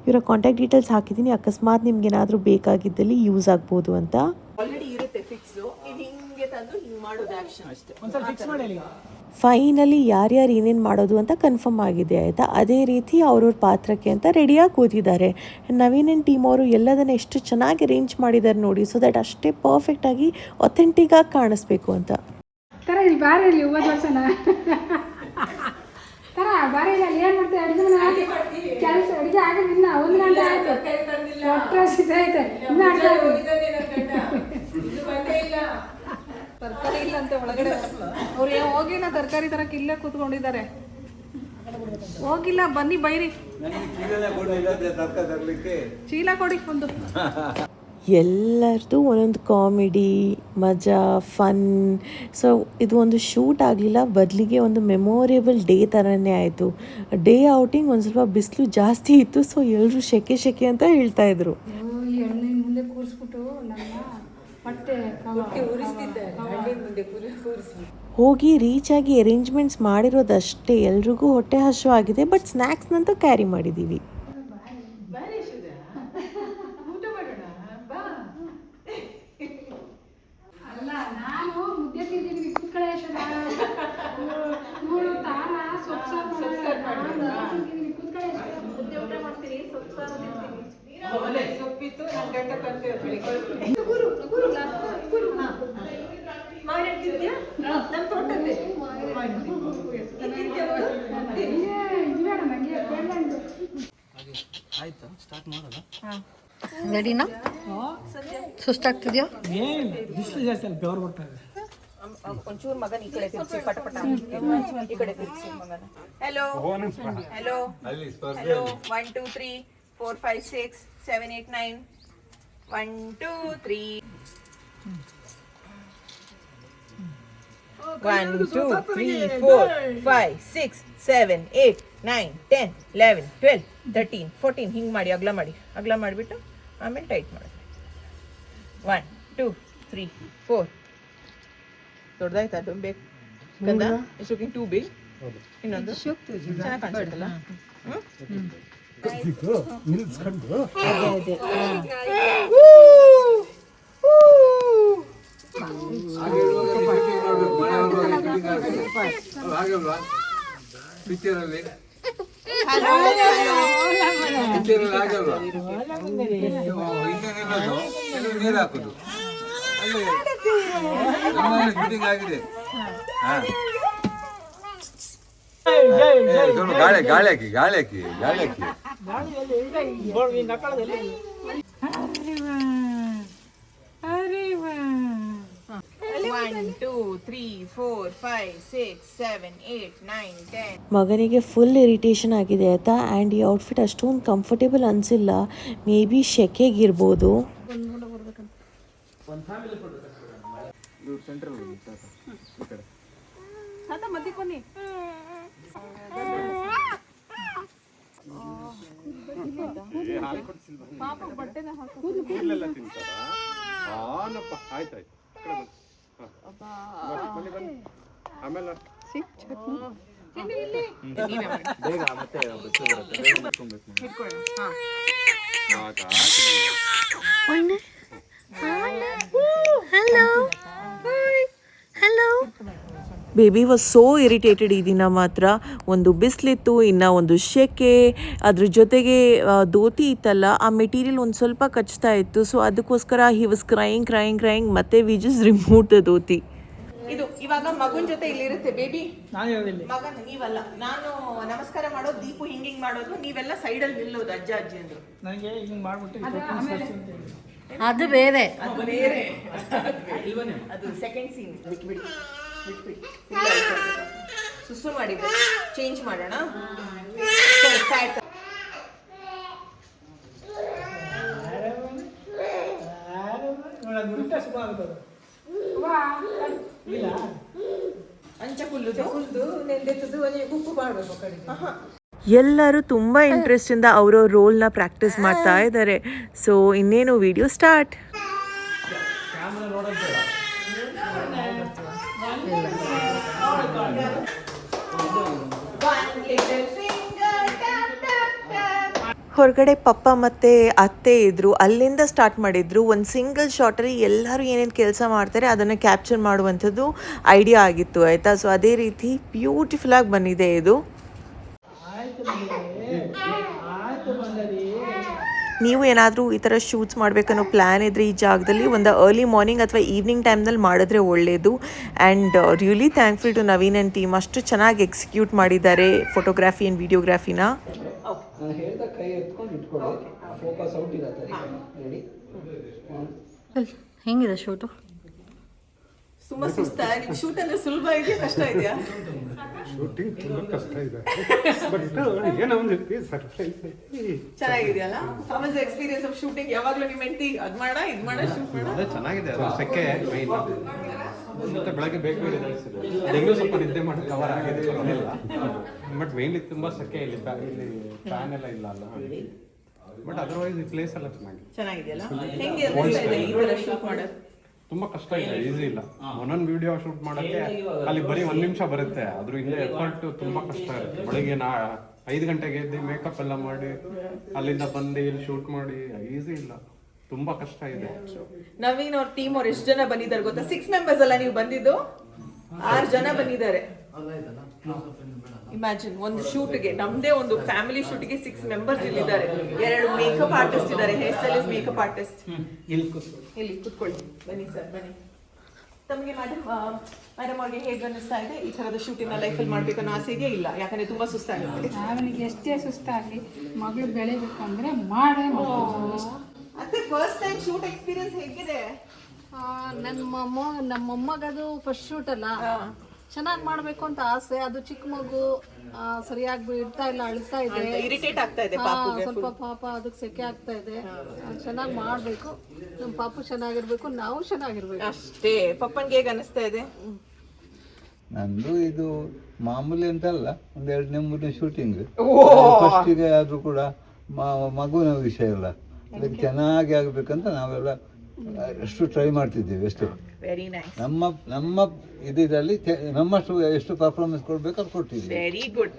ಇವರ ಕಾಂಟ್ಯಾಕ್ಟ್ ಡೀಟೇಲ್ಸ್ ಹಾಕಿದ್ದೀನಿ, ಅಕಸ್ಮಾತ್ ನಿಮ್ಗೆ ಏನಾದರೂ ಬೇಕಾಗಿದ್ದಲ್ಲಿ ಯೂಸ್ ಆಗ್ಬೋದು ಅಂತ. ಆಲ್ರೆಡಿ ಇರುತ್ತೆ ಫಿಕ್ಸ್, ನೀವು ಹಿಂಗೆ ತಂದು ಹಿಂಗೆ ಮಾಡೋದು ಆಕ್ಷನ್ ಅಷ್ಟೇ. ಒಂದ್ಸಲ ಫಿಕ್ಸ್ ಮಾಡಿ. ಫೈನಲಿ ಯಾರ್ಯಾರು ಏನೇನು ಮಾಡೋದು ಅಂತ ಕನ್ಫರ್ಮ್ ಆಗಿದೆ ಆಯಿತಾ. ಅದೇ ರೀತಿ ಅವ್ರವ್ರ ಪಾತ್ರಕ್ಕೆ ಅಂತ ರೆಡಿಯಾಗಿ ಕೂತಿದ್ದಾರೆ. ನವೀನ್ ಆ್ಯಂಡ್ ಟೀಮ್ ಅವರು ಎಲ್ಲದನ್ನು ಎಷ್ಟು ಚೆನ್ನಾಗಿ ಅರೇಂಜ್ ಮಾಡಿದ್ದಾರೆ ನೋಡಿ. ಸೊ ದ್ಯಾಟ್ ಅಷ್ಟೇ ಪರ್ಫೆಕ್ಟಾಗಿ ಅಥೆಂಟಿಕ್ಕಾಗಿ ಕಾಣಿಸ್ಬೇಕು ಅಂತ. ತರ ಇಲ್ಲಿ ಬಾರ ಇಲ್ಲಿ ಹೋದ ವರ್ಷನ ತರ ಬಾರ ಇಲ್ಲ ಅಲ್ಲಿ ಏನು ಮಾಡ್ತೀವಿ ಅಡುಗೆ ಕೆಲಸ ಅಡುಗೆ ಆಗೋದು ಇನ್ನ 1 ಗಂಟೆ ಆಯ್ತು. ಆಯ್ತು ತರಕಾರಿ ಇಲ್ಲ ಅಂತ ಒಳಗಡೆ ಅವ್ರು ಹೋಗಿ ನಾ ತರಕಾರಿ ತರಕ್ಕೆ ಇಲ್ಲೇ ಕೂತ್ಕೊಂಡಿದ್ದಾರೆ. ಹೋಗಿಲ್ಲ, ಬನ್ನಿ ಬೈರಿ. ನನಗೆ ಚೀಲನೇ ಕೂಡ ಇಲ್ಲದೆ ತರಕಾರಿ ತರಲಿಕ್ಕೆ. ಚೀಲ ಕೊಡಿ ಒಂದು. ಎಲ್ಲರದು ಒಂದೊಂದು ಕಾಮಿಡಿ, ಮಜಾ, ಫನ್. ಸೊ ಇದು ಒಂದು ಶೂಟ್ ಆಗಲಿಲ್ಲ, ಬದಲಿಗೆ ಒಂದು ಮೆಮೊರೇಬಲ್ ಡೇ ಥರನೇ ಆಯಿತು. ಡೇ ಔಟಿಂಗ್ ಒಂದು ಸ್ವಲ್ಪ ಬಿಸಿಲು ಜಾಸ್ತಿ ಇತ್ತು, ಸೊ ಎಲ್ಲರೂ ಶೆಕೆ ಶೆಕೆ ಅಂತ ಹೇಳ್ತಾಯಿದ್ರು. ಈ ಎಣ್ಣೆ ಮುಂದೆ ಕೂರಿಸ್ಬಿಟ್ಟು ನನ್ನ ಹೊಟ್ಟೆ ಹೋಗಿ ರೀಚ್ ಆಗಿ ಅರೇಂಜ್ಮೆಂಟ್ಸ್ ಮಾಡಿರೋದಷ್ಟೇ, ಎಲ್ರಿಗೂ ಹೊಟ್ಟೆ ಹಸಿವಾಗಿದೆ. ಬಟ್ ಸ್ನ್ಯಾಕ್ಸ್ನಂತೂ ಕ್ಯಾರಿ ಮಾಡಿದ್ದೀವಿ. ಅಲ್ಲ, ನಾನು ಮುದ್ದೆ ತಿಂದಿದ್ದೀನಿ, ಕೂತ್ಕೊಳ್ಳೆ ನೋಡು ತಾರ ಸೊಪ್ಪು ಮುದ್ದೆ ಊಟ ಮಾಡ್ತೀನಿ, ಸೊಪ್ಪಿತ್ತು ನನ್ನ ಗಂಡ ತಂದೆ ಆಯ್ತಾ ಸ್ಟಾರ್ಟ್ ಮಾಡೋದಾ? ರೆಡಿನಾ? ಸುಸ್ತಾಗ್ತಿದ್ಯಾ? ಏನು ಬಿಸಿಲು ಜಾಸ್ತಿ ಅಲ್ಲ, ಬೆವರು ಬರ್ತಾ ಇದೆ. ಒಂಚೂರು ಮಗನ ಈ ಕಡೆ ತಿರ್ಸಿ, ಪಟಪಟ ಈ ಕಡೆ ತಿರ್ಸಿ ಮಗನ. ಹೆಲೋ ಹೆಲೋ ಅಲ್ಲಿ ಸ್ಪರ್ಧೆ ಹೆಲೋ 1 2 3 4 5 6 7 8 9 1 2 3 1 2 3 4 5 6 7 8 9 10 11 12 13 14 ಹಿಂಗೆ ಮಾಡಿ ಅಗಲ ಮಾಡಿಬಿಟ್ಟು ಆಮೇಲೆ ಟೈಟ್ ಮಾಡಿ. 1 2 3 4 ದೊಡ್ಡದಾಯ್ತಾ? ಅದು ಬೇಕು ಗಂಧ ಇಸ್ ಲುಕಿಂಗ್ ಟೂ ಬಿಗ್. ಇನ್ನೊಂದು ಚೆನ್ನಾಗಿ ಕಾಣಿಸುತ್ತಲ್ಲ. ನಿಲ್ಸ್ಕೊಂಡು ಹಾಗಲ್ವಾ ಪಿಕ್ಚರಲ್ಲಿ ಆಗಲ್ವಾ? ಇನ್ನೇನಿರೋದು ಕೆಲವು ನೀರು ಹಾಕೋದು ಅಲ್ಲೇ ನಮ್ಮಲ್ಲಿ ಫಿಟ್ಟಿಂಗ್ ಆಗಿದೆ. ಗಾಳಿ ಹಾಕಿ ಮಗನಿಗೆ ಫುಲ್ ಇರಿಟೇಷನ್ ಆಗಿದೆ ಆಯಿತಾ. ಆ್ಯಂಡ್ ಈ ಔಟ್ಫಿಟ್ ಅಷ್ಟೊಂದು ಕಂಫರ್ಟೇಬಲ್ ಅನಿಸಿಲ್ಲ. ಮೇ ಬಿ ಶೆಕೆಗಿರ್ಬೋದು. ಬೇಬಿ ವಾಸ್ ಸೋ ಇರಿಟೇಟೆಡ್ ಈ ದಿನ ಮಾತ್ರ. ಒಂದು ಬಿಸಿಲಿತ್ತು, ಇನ್ನು ಒಂದು ಶೆಕೆ, ಅದ್ರ ಜೊತೆಗೆ ಧೋತಿ ಇತ್ತಲ್ಲ, ಆ ಮೆಟೀರಿಯಲ್ ಒಂದು ಸ್ವಲ್ಪ ಕಚ್ತಾ ಇತ್ತು. ಸೊ ಅದಕ್ಕೋಸ್ಕರ ಹಿ ವಾಸ್ ಕ್ರೈಯಿಂಗ್ ಮತ್ತೆ we just remove the dhoti. ಇದು ಇವಾಗ ಮಗುನ್ ಜೊತೆ ಇಲ್ಲಿರುತ್ತೆ ಬೇಬಿ. ನಾನು ಇರೋದಿಲ್ಲ. ಮಗನ್ ನೀವಲ್ಲ, ನಾನು ನಮಸ್ಕಾರ ಮಾಡೋದು, ದೀಪು ಹಿಂಗಿಂಗ್ ಮಾಡೋದು, ನೀವೆಲ್ಲ ಸೈಡಲ್ಲಿ ನಿಲ್ಲೋದು ಅಜ್ಜ ಅಜ್ಜಿ ಅಂದ್ರು. ನನಗೆ ಹಿಂಗೆ ಮಾಡ್ಬಿಟ್ಟು ಅದು ಬೇರೆ. ಅದು ಸೆಕೆಂಡ್ ಸೀನ್. ಬಿಟ್ಬಿಡಿ ಸುಸ್ಸು ಮಾಡಿದ್ರೆ ಚೇಂಜ್ ಮಾಡೋಣ. ಎಲ್ಲರೂ ತುಂಬ ಇಂಟ್ರೆಸ್ಟಿಂದ ಅವರವ್ರ ರೋಲ್ನ ಪ್ರಾಕ್ಟೀಸ್ ಮಾಡ್ತಾ ಇದ್ದಾರೆ. ಸೊ ಇನ್ನೇನು ವಿಡಿಯೋ ಸ್ಟಾರ್ಟ್. ಹೊರಗಡೆ ಪಪ್ಪ ಮತ್ತು ಅತ್ತೆ ಇದ್ದರು, ಅಲ್ಲಿಂದ ಸ್ಟಾರ್ಟ್ ಮಾಡಿದ್ರು. ಒಂದು ಸಿಂಗಲ್ ಶಾಟಲ್ಲಿ ಎಲ್ಲರೂ ಏನೇನು ಕೆಲಸ ಮಾಡ್ತಾರೆ ಅದನ್ನು ಕ್ಯಾಪ್ಚರ್ ಮಾಡುವಂಥದ್ದು ಐಡಿಯಾ ಆಗಿತ್ತು ಆಯಿತಾ. ಸೊ ಅದೇ ರೀತಿ ಬ್ಯೂಟಿಫುಲ್ಲಾಗಿ ಬಂದಿದೆ ಇದು. ನೀವು ಏನಾದರೂ ಈ ಥರ ಶೂಟ್ಸ್ ಮಾಡಬೇಕನ್ನೋ ಪ್ಲ್ಯಾನ್ ಇದ್ದರೆ ಈ ಜಾಗದಲ್ಲಿ ಒಂದು ಅರ್ಲಿ ಮಾರ್ನಿಂಗ್ ಅಥವಾ ಈವ್ನಿಂಗ್ ಟೈಮ್ನಲ್ಲಿ ಮಾಡಿದ್ರೆ ಒಳ್ಳೆಯದು. And really thankful to Naveen and team. ಅಷ್ಟು ಚೆನ್ನಾಗಿ ಎಕ್ಸಿಕ್ಯೂಟ್ ಮಾಡಿದ್ದಾರೆ ಫೋಟೋಗ್ರಾಫಿ ಆ್ಯಂಡ್ ವಿಡಿಯೋಗ್ರಾಫಿನ. ನಾನು ಹೇಳ್ದ ಕೈ ಎತ್ಕೊಂಡು ಇಟ್ಕೊಳ್ಳಿ, ಫೋಕಸ್ ಔಟ್ ಇರತ್ತೆ. ರೆಡಿ? ಹೆಂಗಿದೆ ಶೂಟು? ತುಂಬಾ ಸುಸ್ತ. ಶೂಟ್ ಅಂದ್ರೆ ಸುಲಭ ಇದೆಯಾ ಕಷ್ಟ ಇದೆಯಾ? ಶೂಟಿಂಗ್ ತುಂಬ ಕಷ್ಟ ಇದೆ ಬಟ್ ಏನೋ ಒಂದು ರೀತಿ ಸರ್ಪ್ರೈಸ್ ಚೆನ್ನಾಗಿದೆಯಲ್ಲ ಫಾರ್ಮಸ್ ಎಕ್ಸ್ಪೀರಿಯನ್ಸ್ ಆಫ್ ಶೂಟಿಂಗ್ ಯಾವಾಗಲೂ ನಿಮ್ಮ ಹೆಂಡತಿ ಅದ್ ಮಾಡ ಇದ್ ಮಾಡ ಶೂಟ್ ಮಾಡ ಅದೇ ಚೆನ್ನಾಗಿದೆ ಅದು ಸೆಕೆ ಮೈನ್ ಮತ್ತೆ ಬೆಳಗ್ಗೆ ಬೇಗ ಬೇಗ ಹೆಂಗೂ ಸ್ವಲ್ಪ ನಿದ್ದೆ ಮಾಡಿ ಕವರ್ ಆಗಿದೆ ಪರವಾಗಿಲ್ಲ ಬಟ್ ಮೇನ್ಲಿ ತುಂಬ ಸೆಕೆ ಇಲ್ಲಿ ಫ್ಯಾನ್ ಎಲ್ಲ ಇಲ್ಲ ಅಲ್ಲ ಬಟ್ ಅದರ್ವೈಸ್ ಈ ಪ್ಲೇಸ್ ಎಲ್ಲ ಚೆನ್ನಾಗಿದೆಯಲ್ಲ ಹೆಂಗೆ ಅನಿಸ್ತಾ ಇದೆ ಈ ತರ ಶೂಟ್ ಮಾಡೋದು ತುಂಬಾ ಕಷ್ಟ ಇದೆ, ಈಸಿ ಇಲ್ಲ. ಒಂದೊಂದು ವಿಡಿಯೋ ಶೂಟ್ ಮಾಡಕ್ಕೆ ಅಲ್ಲಿ ಬರೀ 1 ನಿಮಿಷ ಬರುತ್ತೆ, ಅದ್ರ ಹಿಂದೆ ಎಫರ್ಟ್ ತುಂಬಾ ಕಷ್ಟ ಇರುತ್ತೆ. ಬೆಳಿಗ್ಗೆ 5 ಗಂಟೆಗೆ ಎದ್ದು ಮೇಕಪ್ ಎಲ್ಲ ಮಾಡಿ ಅಲ್ಲಿಂದ ಬಂದು ಇಲ್ಲಿ ಶೂಟ್ ಮಾಡಿ ಈಸಿ ಇಲ್ಲ, ತುಂಬಾ ಕಷ್ಟ ಇದೆ. ನವೀನ್ ಅವ್ರ ಟೀಮ್ ಅವ್ರು ಎಷ್ಟು ಜನ ಬಂದಿದ್ದಾರೆ ಗೊತ್ತಾ? 6 ಮೆಂಬರ್ಸ್ ಅಲ್ಲ ನೀವು ಬಂದಿದ್ದು, 6 ಜನ ಬಂದಿದ್ದಾರೆ. ಇಮ್ಯಾಜಿನ್ ಒಂದು ಶೂಟ್ಗೆ, ನಮ್ದೇ ಒಂದು ಫ್ಯಾಮಿಲಿ ಶೂಟ್ಗೆ 6 ಮೆಂಬರ್ಸ್ ಇಲ್ಲಿದ್ದಾರೆ. 2 ಮೇಕಪ್ ಆರ್ಟಿಸ್ಟ್ ಇದ್ದಾರೆ, ಹೇರ್ ಸ್ಟೈಲಿಸ್ಟ್, ಮೇಕಪ್ ಆರ್ಟಿಸ್ಟ್. ಇಲ್ಲಿ ಕುತ್ಕೊಳ್ಳಿ, ಬನ್ನಿ ಸರ್ ಬನ್ನಿ. ತಮಗೆ ಮೇಡಮ್ ಅವ್ರಿಗೆ ಹೇಗೆ ಅನ್ನಿಸ್ತಾ ಇದೆ ಈ ಥರದ ಶೂಟಿಂಗ್ ಲೈಫಲ್ಲಿ ಮಾಡ್ಬೇಕನ್ನೋ ಆಸೆಗೆ ಇಲ್ಲ? ಯಾಕಂದ್ರೆ ತುಂಬಾ ಸುಸ್ತಾಗುತ್ತೆ. ಅವನಿಗೆ ಎಷ್ಟೇ ಸುಸ್ತಾಗಲಿ ಮಗಳು ಬೆಳಿಬೇಕಂದ್ರೆ ಮಾಡೇ ಮತ್ತೆ ಫಸ್ಟ್ ಟೈಮ್ ಶೂಟ್ ಎಕ್ಸ್ಪೀರಿಯನ್ಸ್ ಹೇಗಿದೆ? ನಮ್ಮ ಮೊಮ್ಮಗದು ಫಸ್ಟ್ ಶೂಟ್ ಅಲ್ಲ, ಚೆನ್ನಾಗಿ ಮಾಡಬೇಕು ಅಂತ ಆಸೆ. ಅದು ಚಿಕ್ಕ ಮಗು ಸರಿಯಾಗಿ ಇಡ್ತಾ ಇಲ್ಲ, ಅಳ್ತಾ ಇದೆ, ಇರಿಟೇಟ್ ಆಗ್ತಾ ಇದೆ, ಸ್ವಲ್ಪ ಪಾಪ ಅದಕ್ಕೆ ಸೆಕೆ ಆಗ್ತಾ ಇದೆ. ಚೆನ್ನಾಗಿ ಮಾಡಬೇಕು, ನಮ್ಮ ಪಾಪು ಚೆನ್ನಾಗಿರ್ಬೇಕು, ನಾವು ಚೆನ್ನಾಗಿರ್ಬೇಕು ಅಷ್ಟೇ. ಪಪ್ಪನ್ಗೆ ಹೇಗೆ ಅನಿಸ್ತಾ ಇದೆ? ನಂದು ಇದು ಮಾಮೂಲಿ ಅಂತಲ್ಲ, 2-3 ಶೂಟಿಂಗ್ ಫಸ್ಟಿಗೆ ಆದರೂ ಕೂಡ ಮಗುವಿನ ವಿಷಯ ಇಲ್ಲ, ಅದಕ್ಕೆ ಚೆನ್ನಾಗಿ ಆಗಬೇಕಂತ ನಾವೆಲ್ಲ ಎಷ್ಟು ಟ್ರೈ ಮಾಡ್ತಿದ್ದೀವಿ. ಎಷ್ಟು ವೆರಿ ನೈಸ್. ನಮ್ಮ ಇದರಲ್ಲಿ ನಮ್ಮಷ್ಟು ಎಷ್ಟು ಪರ್ಫಾರ್ಮೆನ್ಸ್ ಕೊಡ್ಬೇಕು ಅದು ಕೊಟ್ಟಿದ್ದೀವಿ. Very good.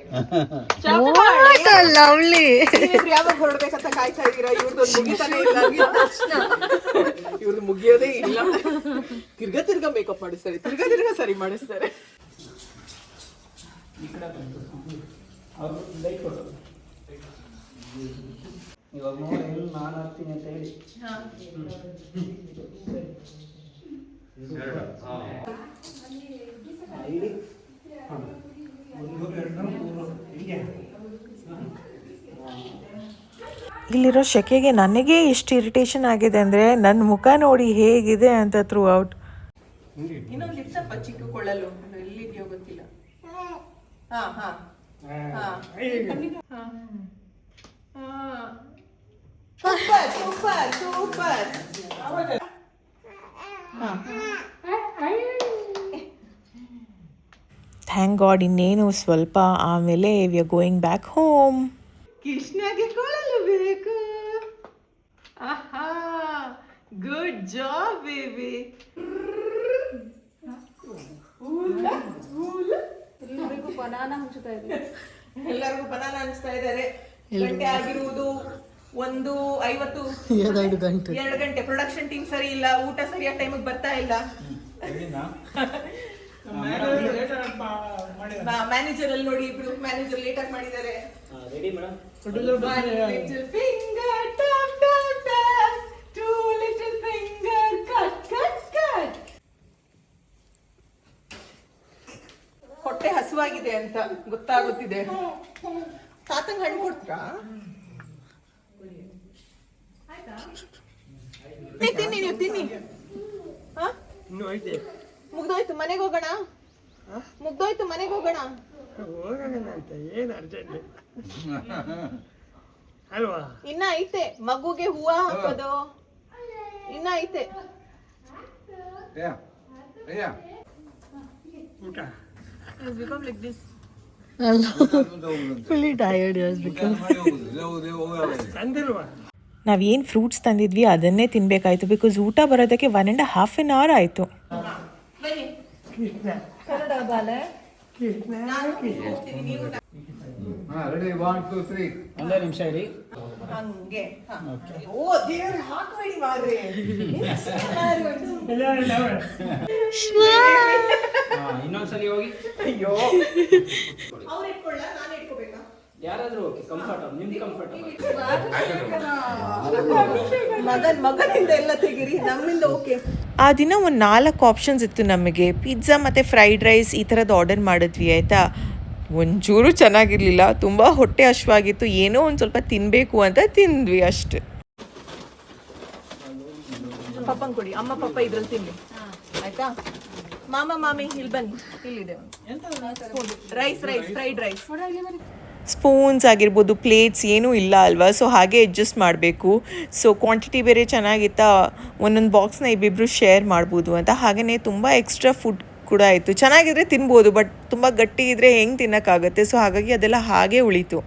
ಲವ್ಲಿ. ಯಾವಾಗ ಹೊರಡ್ಬೇಕಂತ ಕಾಯ್ತಾ ಇದ್ದೀರಾ? ಇವ್ರದ್ದು ಮುಗಿತಾನೆ ಇಲ್ಲ, ಇವ್ರದ್ದು ಮುಗಿಯೋದೇ ಇಲ್ಲ. ತಿರ್ಗಾ ಮೇಕಪ್ ಮಾಡಿಸ್ತಾರೆ, ತಿರ್ಗಾ ಸರಿ ಮಾಡಿಸ್ತಾರೆ. ಇವಾಗ ನೋಡಿ ಎಲ್ಲಿ ನಾನು ಹಾಕ್ತೀನಿ ಅಂತ ಹೇಳಿ. ಇಲ್ಲಿರೋ ಸೆಕೆಗೆ ನನಗೆ ಎಷ್ಟು ಇರಿಟೇಷನ್ ಆಗಿದೆ ಅಂದರೆ ನನ್ನ ಮುಖ ನೋಡಿ ಹೇಗಿದೆ ಅಂತ ಥ್ರೂ ಔಟ್. ಇನ್ನೊಂದು ಇರ್ತಪ್ಪ ಚಿಕ್ಕ ಕೊಳ್ಳಲು, ಎಲ್ಲಿದೆಯೋ ಗೊತ್ತಿಲ್ಲ. Super super. ಥ್ಯಾಂಕ್ ಗಾಡ್, ಇನ್ನೇನು ಸ್ವಲ್ಪ ಆಮೇಲೆ we are going back home. ಕೃಷ್ಣಗೆ ಕೊಳಲು ಬೇಕು. ಆಹಾ, ಗುಡ್ ಜಾಬ್ ಬೇಬಿ. ಎಲ್ಲರಿಗೂ ಬನಾನಾ ಹಂಚ್ತಾ ಇದೆ. ಎಲ್ಲರಿಗೂ ಬನಾನಾ ಹಂಚ್ತಾ ಇದ್ದಾರೆ. ಗಂಟೆ ಆಗಿರುವುದು 1:50. 2 ಗಂಟೆ. ಪ್ರೊಡಕ್ಷನ್ ಟೀಮ್ ಸರಿ ಇಲ್ಲ, ಊಟ ಸರಿಯಾದ ಟೈಮಿಗೆ ಬರ್ತಾ ಇಲ್ಲ. ಮ್ಯಾನೇಜರ್ ಅಲ್ಲಿ ನೋಡಿ, ಇಬ್ರು ಮ್ಯಾನೇಜರ್ ಲೇಟ್ ಆಗಿ ಮಾಡಿದ್ದಾರೆ. ಹೊಟ್ಟೆ ಹಸುವಾಗಿದೆ ಅಂತ ಗೊತ್ತಾಗುತ್ತಿದೆ. ತಾತಂಗ್ ಹಣ್ಣು ಕೊಡ್ತೀರಾ? ತಿನ್ನಿ, ನೀವು ತಿನ್ನಿ. ಮುಗ್ದೋಯ್ತು, ಮನೆಗೆ ಹೋಗೋಣ. ಮುಗ್ದೋಯ್ತು, ಮನೆಗೆ ಹೋಗೋಣ. ಅಂತ ಏನು ಅರ್ಜೆಂಟ್ ಅಲ್ವಾ? ಇನ್ನ ಐತೆ, ಮಗುಗೆ ಹೂವ ಹಾಕೋದು ಇನ್ನ ಐತೆ. ಊಟ ಫುಲ್ಲಿ ಟಯರ್ಡ್. ತಂದಿಲ್ವಾ? ನಾವೇನು ಫ್ರೂಟ್ಸ್ ತಂದಿದ್ವಿ ಅದನ್ನೇ ತಿನ್ನಬೇಕಾಯ್ತು, ಬಿಕಾಸ್ ಊಟ ಬರೋದಕ್ಕೆ 1.5 hour ಆಯಿತು. ರೆಡಿ 1 2 3 ಒಂದೇ ನಿಮಿಷ ಇರಿ. ಹಂಗೆ. ಓ ದೇವ್ರ, ಹಾಕಬೇಡಿ ಮಾರ್ರೆ. ಇನ್ನೊಂದ್ಸಲಿ ಹೋಗಿ. ಅಯ್ಯೋ, ಅವ್ರು ಇಟ್ಕೊಳ್ಳ, ನಾನು ಇಟ್ಕೋಬೇಕಾ? ಯಾರಾದ್ರೂ ಓಕೆ, ಕಂಫರ್ಟ್ ನಿಮ್ಗೆ ಕಂಫರ್ಟ್. ಮಗನಿಂದ ಎಲ್ಲ ತೆಗಿರಿ, ನಮ್ಮಿಂದ ಓಕೆ. ಆ ದಿನ ಒಂದು 4 ಆಪ್ಷನ್ಸ್ ಇತ್ತು ನಮಗೆ. ಪಿಜ್ಜಾ ಮತ್ತು ಫ್ರೈಡ್ ರೈಸ್ ಈ ಥರದ್ದು ಆರ್ಡರ್ ಮಾಡಿದ್ವಿ ಆಯಿತಾ. ಒಂಚೂರು ಚೆನ್ನಾಗಿರಲಿಲ್ಲ, ತುಂಬ ಹೊಟ್ಟೆ ಹಶ್ವಾಗಿತ್ತು, ಏನೋ ಒಂದು ಸ್ವಲ್ಪ ತಿನ್ನಬೇಕು ಅಂತ ತಿಂದ್ವಿ ಅಷ್ಟೆ. ಪಪ್ಪಂಗೆ ಕೊಡಿ, ಅಮ್ಮ ಪಪ್ಪ ಇದ್ರಲ್ಲಿ ತಿನ್ನಿ ಆಯ್ತಾ. ಮಾಮಿ ಇಲ್ಲಿ ಬನ್ನಿ, ಇಲ್ಲಿದೆ ರೈಸ್ ಫ್ರೈಡ್ ರೈಸ್. ಸ್ಪೂನ್ಸ್ ಆಗಿರ್ಬೋದು, ಪ್ಲೇಟ್ಸ್ ಏನೂ ಇಲ್ಲ ಅಲ್ವಾ, ಸೊ ಹಾಗೆ ಅಡ್ಜಸ್ಟ್ ಮಾಡಬೇಕು. ಸೊ ಕ್ವಾಂಟಿಟಿ ಬೇರೆ ಚೆನ್ನಾಗಿತ್ತಾ, ಒಂದೊಂದು ಬಾಕ್ಸ್ನ ಇಬ್ಬಿಬ್ಬರು ಶೇರ್ ಮಾಡ್ಬೋದು ಅಂತ. ಹಾಗೆಯೇ ತುಂಬ ಎಕ್ಸ್ಟ್ರಾ ಫುಡ್ ಕೂಡ ಆಯಿತು. ಚೆನ್ನಾಗಿದ್ರೆ ತಿನ್ಬೋದು, ಬಟ್ ತುಂಬ ಗಟ್ಟಿ ಇದ್ದರೆ ಹೆಂಗೆ ತಿನ್ನೋಕ್ಕಾಗತ್ತೆ. ಸೊ ಹಾಗಾಗಿ ಅದೆಲ್ಲ ಹಾಗೆ ಉಳೀತು.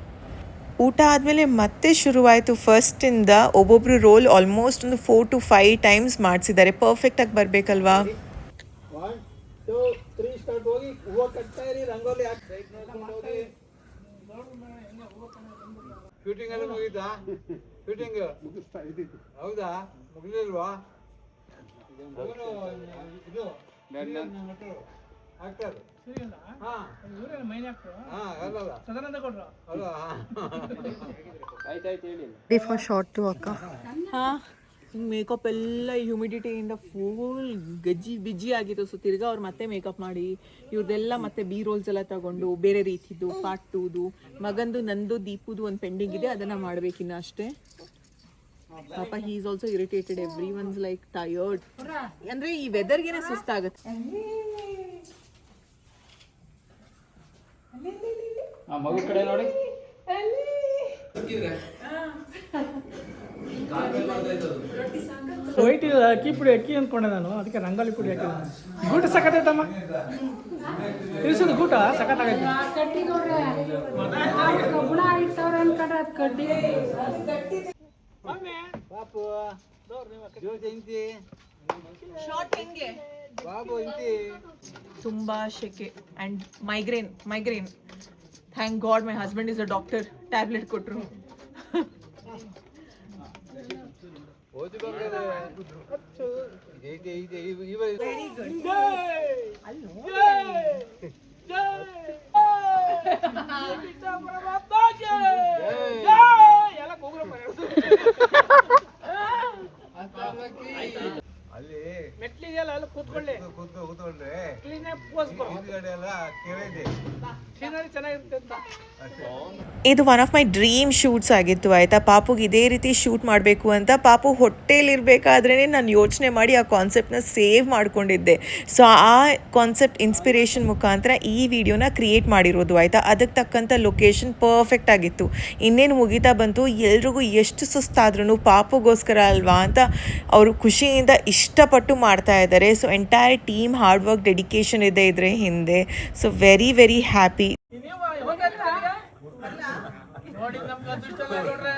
ಊಟ ಆದಮೇಲೆ ಮತ್ತೆ ಶುರುವಾಯಿತು ಫಸ್ಟಿಂದ. ಒಬ್ಬೊಬ್ಬರು ರೋಲ್ ಆಲ್ಮೋಸ್ಟ್ ಒಂದು 4 to 5 ಟೈಮ್ಸ್ ಮಾಡಿಸಿದ್ದಾರೆ. ಪರ್ಫೆಕ್ಟಾಗಿ ಬರಬೇಕಲ್ವಾ. 1 2 3 ಸ್ಟಾರ್ಟ್. ಹೋಗಿ ಹೂವು ಕಟ್ತಾ ಇರಿ, ರಂಗೋಲಿ ಹಾಕಿ ಸೈಡ್ ನೋಡ್ಕೊಂಡು ಹೋಗಿ. ಶೂಟಿಂಗ್ ಎಲ್ಲ ಮುಗೀತಾ? ಶೂಟಿಂಗ್ ಮುಗಿಸ್ತಾ ಇದ್ದೀವಿ. ಹೌದಾ? ಮುಗಿಲಿಲ್ವಾ? ಇದು ಆಕ್ಟರ್. ಫಾರ್ ಶಾರ್ಟ್ ಟು ಅಕ್ಕ. ಮೇಕಪ್ ಎಲ್ಲ ಹ್ಯೂಮಿಡಿಟಿಯಿಂದ ಫುಲ್ ಗಜ್ಜಿ ಬಿಜ್ಜಿ ಆಗಿತ್ತು. ಸೊ ತಿರ್ಗಾ ಅವ್ರು ಮತ್ತೆ ಮೇಕಪ್ ಮಾಡಿ ಇವ್ರದ್ದೆಲ್ಲ ಮತ್ತೆ ಬಿ ರೋಲ್ಸ್ ಎಲ್ಲ ತಗೊಂಡು ಬೇರೆ ರೀತಿದ್ದು ಪಾರ್ಟ್ 2ದು ಮಗಂದು ನಂದು ದೀಪುದು ಒಂದು ಪೆಂಡಿಂಗ್ ಇದೆ, ಅದನ್ನ ಮಾಡ್ಬೇಕಿನ್ನ ಅಷ್ಟೇ. ಪಾಪ he is also irritated. Every once like tired. ಅಂದ್ರೆ ಈ ವೆದರ್ಗೆನೆ ಸುಸ್ತಾಗುತ್ತೆ. ಮಗು ಕಡೆ ನೋಡಿ. ವೈಟ್ ಅಕ್ಕಿ ಪುಡಿ ಅಕ್ಕಿ ಅಂದ್ಕೊಂಡೆ ನಾನು, ಅದಕ್ಕೆ ರಂಗೋಲಿ ಪುಡಿ ಹಾಕಿದ್ದೆ. ಗೂಟ ಸಖತ್ತೈತಮ್ಮ, ತಿಳಿಸೋದು ಗೂಟ ಸಖತ್ತಾಗೈತೆ. ಗುಣ ಇಟ್ಟವ್ರೆ ಅನ್ಕೊಂಡ್ರೆ ಅದು ಕಡ್ಡಿ. ಪಾಪು ಜೋತಿ ಇಂತಿ ಬಾಬು ಇಂತಿ. ತುಂಬಾ ಶೆಕೆ and migraine. Thank god my husband is a doctor. Tablet ಕೊಟ್ರು. ಓದಿ ಬಂದರೆ ವೆರಿ ಗುಡ್. ಅಲ್ಲಿ ಮೆಟ್ಲಿದೆಯಲ್ಲ, ಅಲ್ಲಿ ಕೂತ್ಕೊಂಡ್ರೆ ಹಿಂದ್ಗಡೆ ಎಲ್ಲ ಕೆರೆ ಇದೆ, ಚೆನ್ನಾಗಿರುತ್ತೆ ಅಂತ. ಇದು one of my dream shoots ಆಗಿತ್ತು ಆಯಿತಾ. ಪಾಪುಗೆ ಇದೇ ರೀತಿ ಶೂಟ್ ಮಾಡಬೇಕು ಅಂತ ಪಾಪು ಹೊಟ್ಟೆಲಿರಬೇಕಾದ್ರೇ ನಾನು ಯೋಚನೆ ಮಾಡಿ ಆ ಕಾನ್ಸೆಪ್ಟನ್ನ ಸೇವ್ ಮಾಡ್ಕೊಂಡಿದ್ದೆ. ಸೊ ಆ ಕಾನ್ಸೆಪ್ಟ್ ಇನ್ಸ್ಪಿರೇಷನ್ ಮುಖಾಂತರ ಈ ವಿಡಿಯೋನ ಕ್ರಿಯೇಟ್ ಮಾಡಿರೋದು ಆಯಿತಾ. ಅದಕ್ಕೆ ತಕ್ಕಂಥ ಲೊಕೇಶನ್ ಪರ್ಫೆಕ್ಟ್ ಆಗಿತ್ತು. ಇನ್ನೇನು ಮುಗಿತಾ ಬಂತು. ಎಲ್ರಿಗೂ ಎಷ್ಟು ಸುಸ್ತಾದ್ರೂ ಪಾಪುಗೋಸ್ಕರ ಅಲ್ವಾ ಅಂತ ಅವರು ಖುಷಿಯಿಂದ ಇಷ್ಟಪಟ್ಟು ಮಾಡ್ತಾ ಇದ್ದಾರೆ. So entire team hard work, dedication ಇದೆ ಇದ್ರ ಹಿಂದೆ. So very very happy. ನೋಡಿ ನಮ್ಗೆ ಅದೃಷ್ಟ ನೋಡ್ರೆ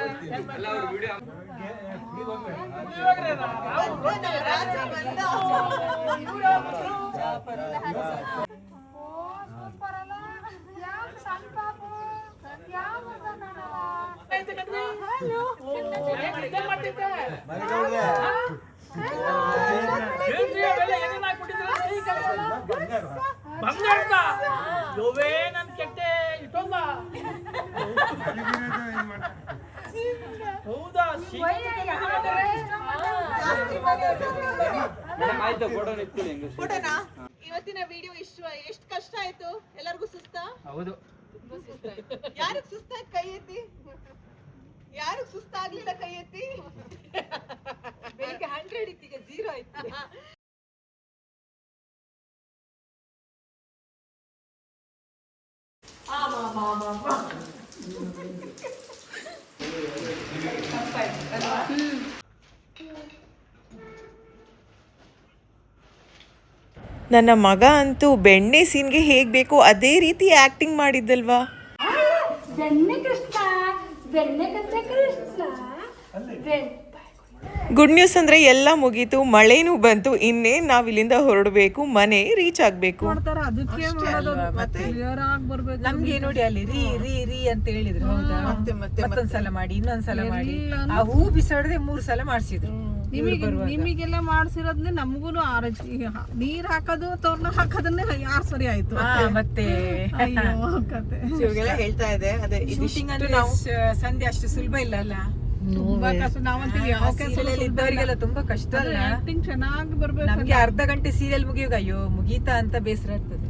ಬಂಗಾರದ ಯೋವೇ ನನ್ ಕೆಟ್ಟೆ ಇಟ್ಟೊಂದ. ಹೌದಾ? ಫೋಟೋನಾ? ಇವತ್ತಿನ ವಿಡಿಯೋ ಎಷ್ಟು ಕಷ್ಟ ಆಯ್ತು ಎಲ್ಲರಿಗೂ? ಸುಸ್ತಾ? ಹೌದು. ಯಾರಿಗೆ ಸುಸ್ತಾಗಿ ಕೈ ಎತ್ತಿ? ಯಾರಿಗೆ ಸುಸ್ತಾಗ್ಲಿಲ್ಲ ಕೈ ಎತ್ತಿ? ಬೆಳಿಗ್ಗೆ 100 ಇತ್ತು, ಈಗ 0 ಆಯ್ತು. ನನ್ನ ಮಗ ಅಂತೂ ಬೆಣ್ಣೆ ಸೀನ್ಗೆ ಹೇಗೆ ಬೇಕೋ ಅದೇ ರೀತಿ ಆ್ಯಕ್ಟಿಂಗ್ ಮಾಡಿದ್ದಲ್ವಾ. ಬೆಣ್ಣೆ ಕೃಷ್ಣ, ಬೆಣ್ಣೆ ಕೃಷ್ಣ. ಗುಡ್ ನ್ಯೂಸ್ ಅಂದರೆ ಎಲ್ಲ ಮುಗೀತು, ಮಳೆನೂ ಬಂತು. ಇನ್ನೇನು ನಾವು ಇಲ್ಲಿಂದ ಹೊರಡಬೇಕು, ಮನೆ ರೀಚ್ ಆಗಬೇಕು. ಅದಕ್ಕೆ ನಮ್ಗೆ ನೋಡಿ ಅಲ್ಲಿ ರೀ ರೀ ರೀ ಅಂತ ಹೇಳಿದ್ರು. ಹೌದಾ? ಮತ್ತೊಂದ್ಸಲ ಮಾಡಿ, ಇನ್ನೊಂದ್ಸಲ ಮಾಡಿ. ಆ ಹೂ ಬಿಸಾಡದೆ 3 ಸಲ ಮಾಡಿಸಿದ್ರು. ನಿಮಗೆಲ್ಲ ಮಾಡ್ಸಿರೋದ್ನೇ ನಮಗೂ ನೀರ್ ಹಾಕೋದು, ತೋರ್ನ ಹಾಕೋದನ್ನೇ 6 ಸರಿ ಆಯ್ತು. ಮತ್ತೆ ಇವಾಗೆಲ್ಲ ಹೇಳ್ತಾ ಇದೆ ಅದೇ ಶೂಟಿಂಗ್ ಅಂದ್ರೆ ಸಂಧ್ಯೆ ಅಷ್ಟು ಸುಲಭ ಇಲ್ಲ ಅಲ್ಲ. ತುಂಬಾ ಕಷ್ಟ. ನಾವಂತೀವಿ ಇದ್ದವರಿಗೆಲ್ಲ ತುಂಬಾ ಕಷ್ಟ ಅಲ್ಲ. ಆಕ್ಟಿಂಗ್ ಚೆನ್ನಾಗಿ ಬರ್ಬೇಕು. ನಮ್ಗೆ ಅರ್ಧ ಗಂಟೆ ಸೀರಿಯಲ್ ಮುಗಿಯುವಾಗ ಅಯ್ಯೋ ಮುಗೀತಾ ಅಂತ ಬೇಸರ ಆಗ್ತದೆ.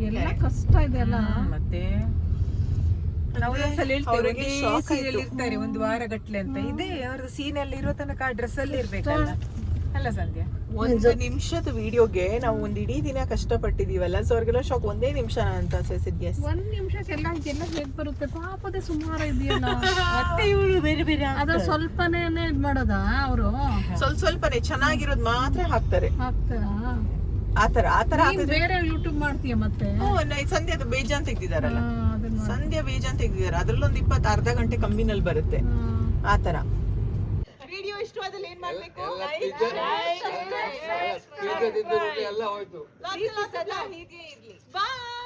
ಎಲ್ಲ ಕಷ್ಟ ಇದೆ ಅಲ್ಲ. ಮತ್ತೆ ನಾವು ಒಂದ್ಸಲ ಹೇಳ್ತೇವೆ ಸೀರಿಯಲ್ ಇರ್ತಾರೆ 1 ವಾರ ಗಟ್ಲೆ ಅಂತ. ಇದೇ ಅವ್ರ ಸೀನ್ ಅಲ್ಲಿ ಇರೋ ತನಕ ಡ್ರೆಸ್ ಅಲ್ಲಿ ಇರ್ಬೇಕಲ್ಲ. ಅಲ್ಲ ಸಂಧ್ಯಾ, ಒಂದು ನಿಮಿಷದ ವಿಡಿಯೋಗೆ ನಾವು ಒಂದ್ ಇಡೀ ದಿನ ಕಷ್ಟಪಟ್ಟಿದೀವಲ್ಲ, ಸೊ ಅವ್ರಿಗೆಲ್ಲ ಶಾಕ್ ಒಂದೇ ನಿಮಿಷ ಅಂತ ಅನ್ಸಿದ್. ಎಸ್, 1 ನಿಮಿಷಕ್ಕೆಲ್ಲ ಹೇಗ್ ಬರುತ್ತೆ? ಪಾಪದೇ ಸುಮಾರು ಇದೆಯಲ್ಲ. ಮತ್ತೆ ಇವಳು ಬೇರೆ ಬೇರೆ ಅದು ಸ್ವಲ್ಪನೇ ಇದ್ ಮಾಡೋದಾ ಅವರು? ಸ್ವಲ್ಪನೇ ಚೆನ್ನಾಗಿರೋದು ಮಾತ್ರ ಹಾಕ್ತಾರೆ. ಹಾಕ್ತಾರಾ? ಆತರ ನೀನ್ ಬೇರೆ ಯೂಟ್ಯೂಬ್ ಮಾಡ್ತೀಯ ಮತ್ತೆ? ಸಂಧ್ಯಾ ಅದು ಬೇಜಾನ್ ತೆಗ್ದಿದಾರಲ್ಲ, ಅದನ್ನ ಮಾಡು. ಸಂಧ್ಯಾ ಬೇಜಾನ್ ತೆಗ್ದಿದಾರೆ, ಅದ್ರಲ್ಲೊಂದು 20 ಅರ್ಧ ಗಂಟೆ ಕಮ್ಮಿನಲ್ಲಿ ಬರುತ್ತೆ ಆತರ. ವಿಡಿಯೋ ಇಷ್ಟವಾದಲ್ಲಿ ಏನ್ ಮಾಡ್ಬೇಕು? ಪಿಜ್ಜಾ ತಿಂದು ಎಲ್ಲ ಹೋಯ್ತು. ಹೀಗೆ ಇರ್ಲಿ. ಬಾಯ್.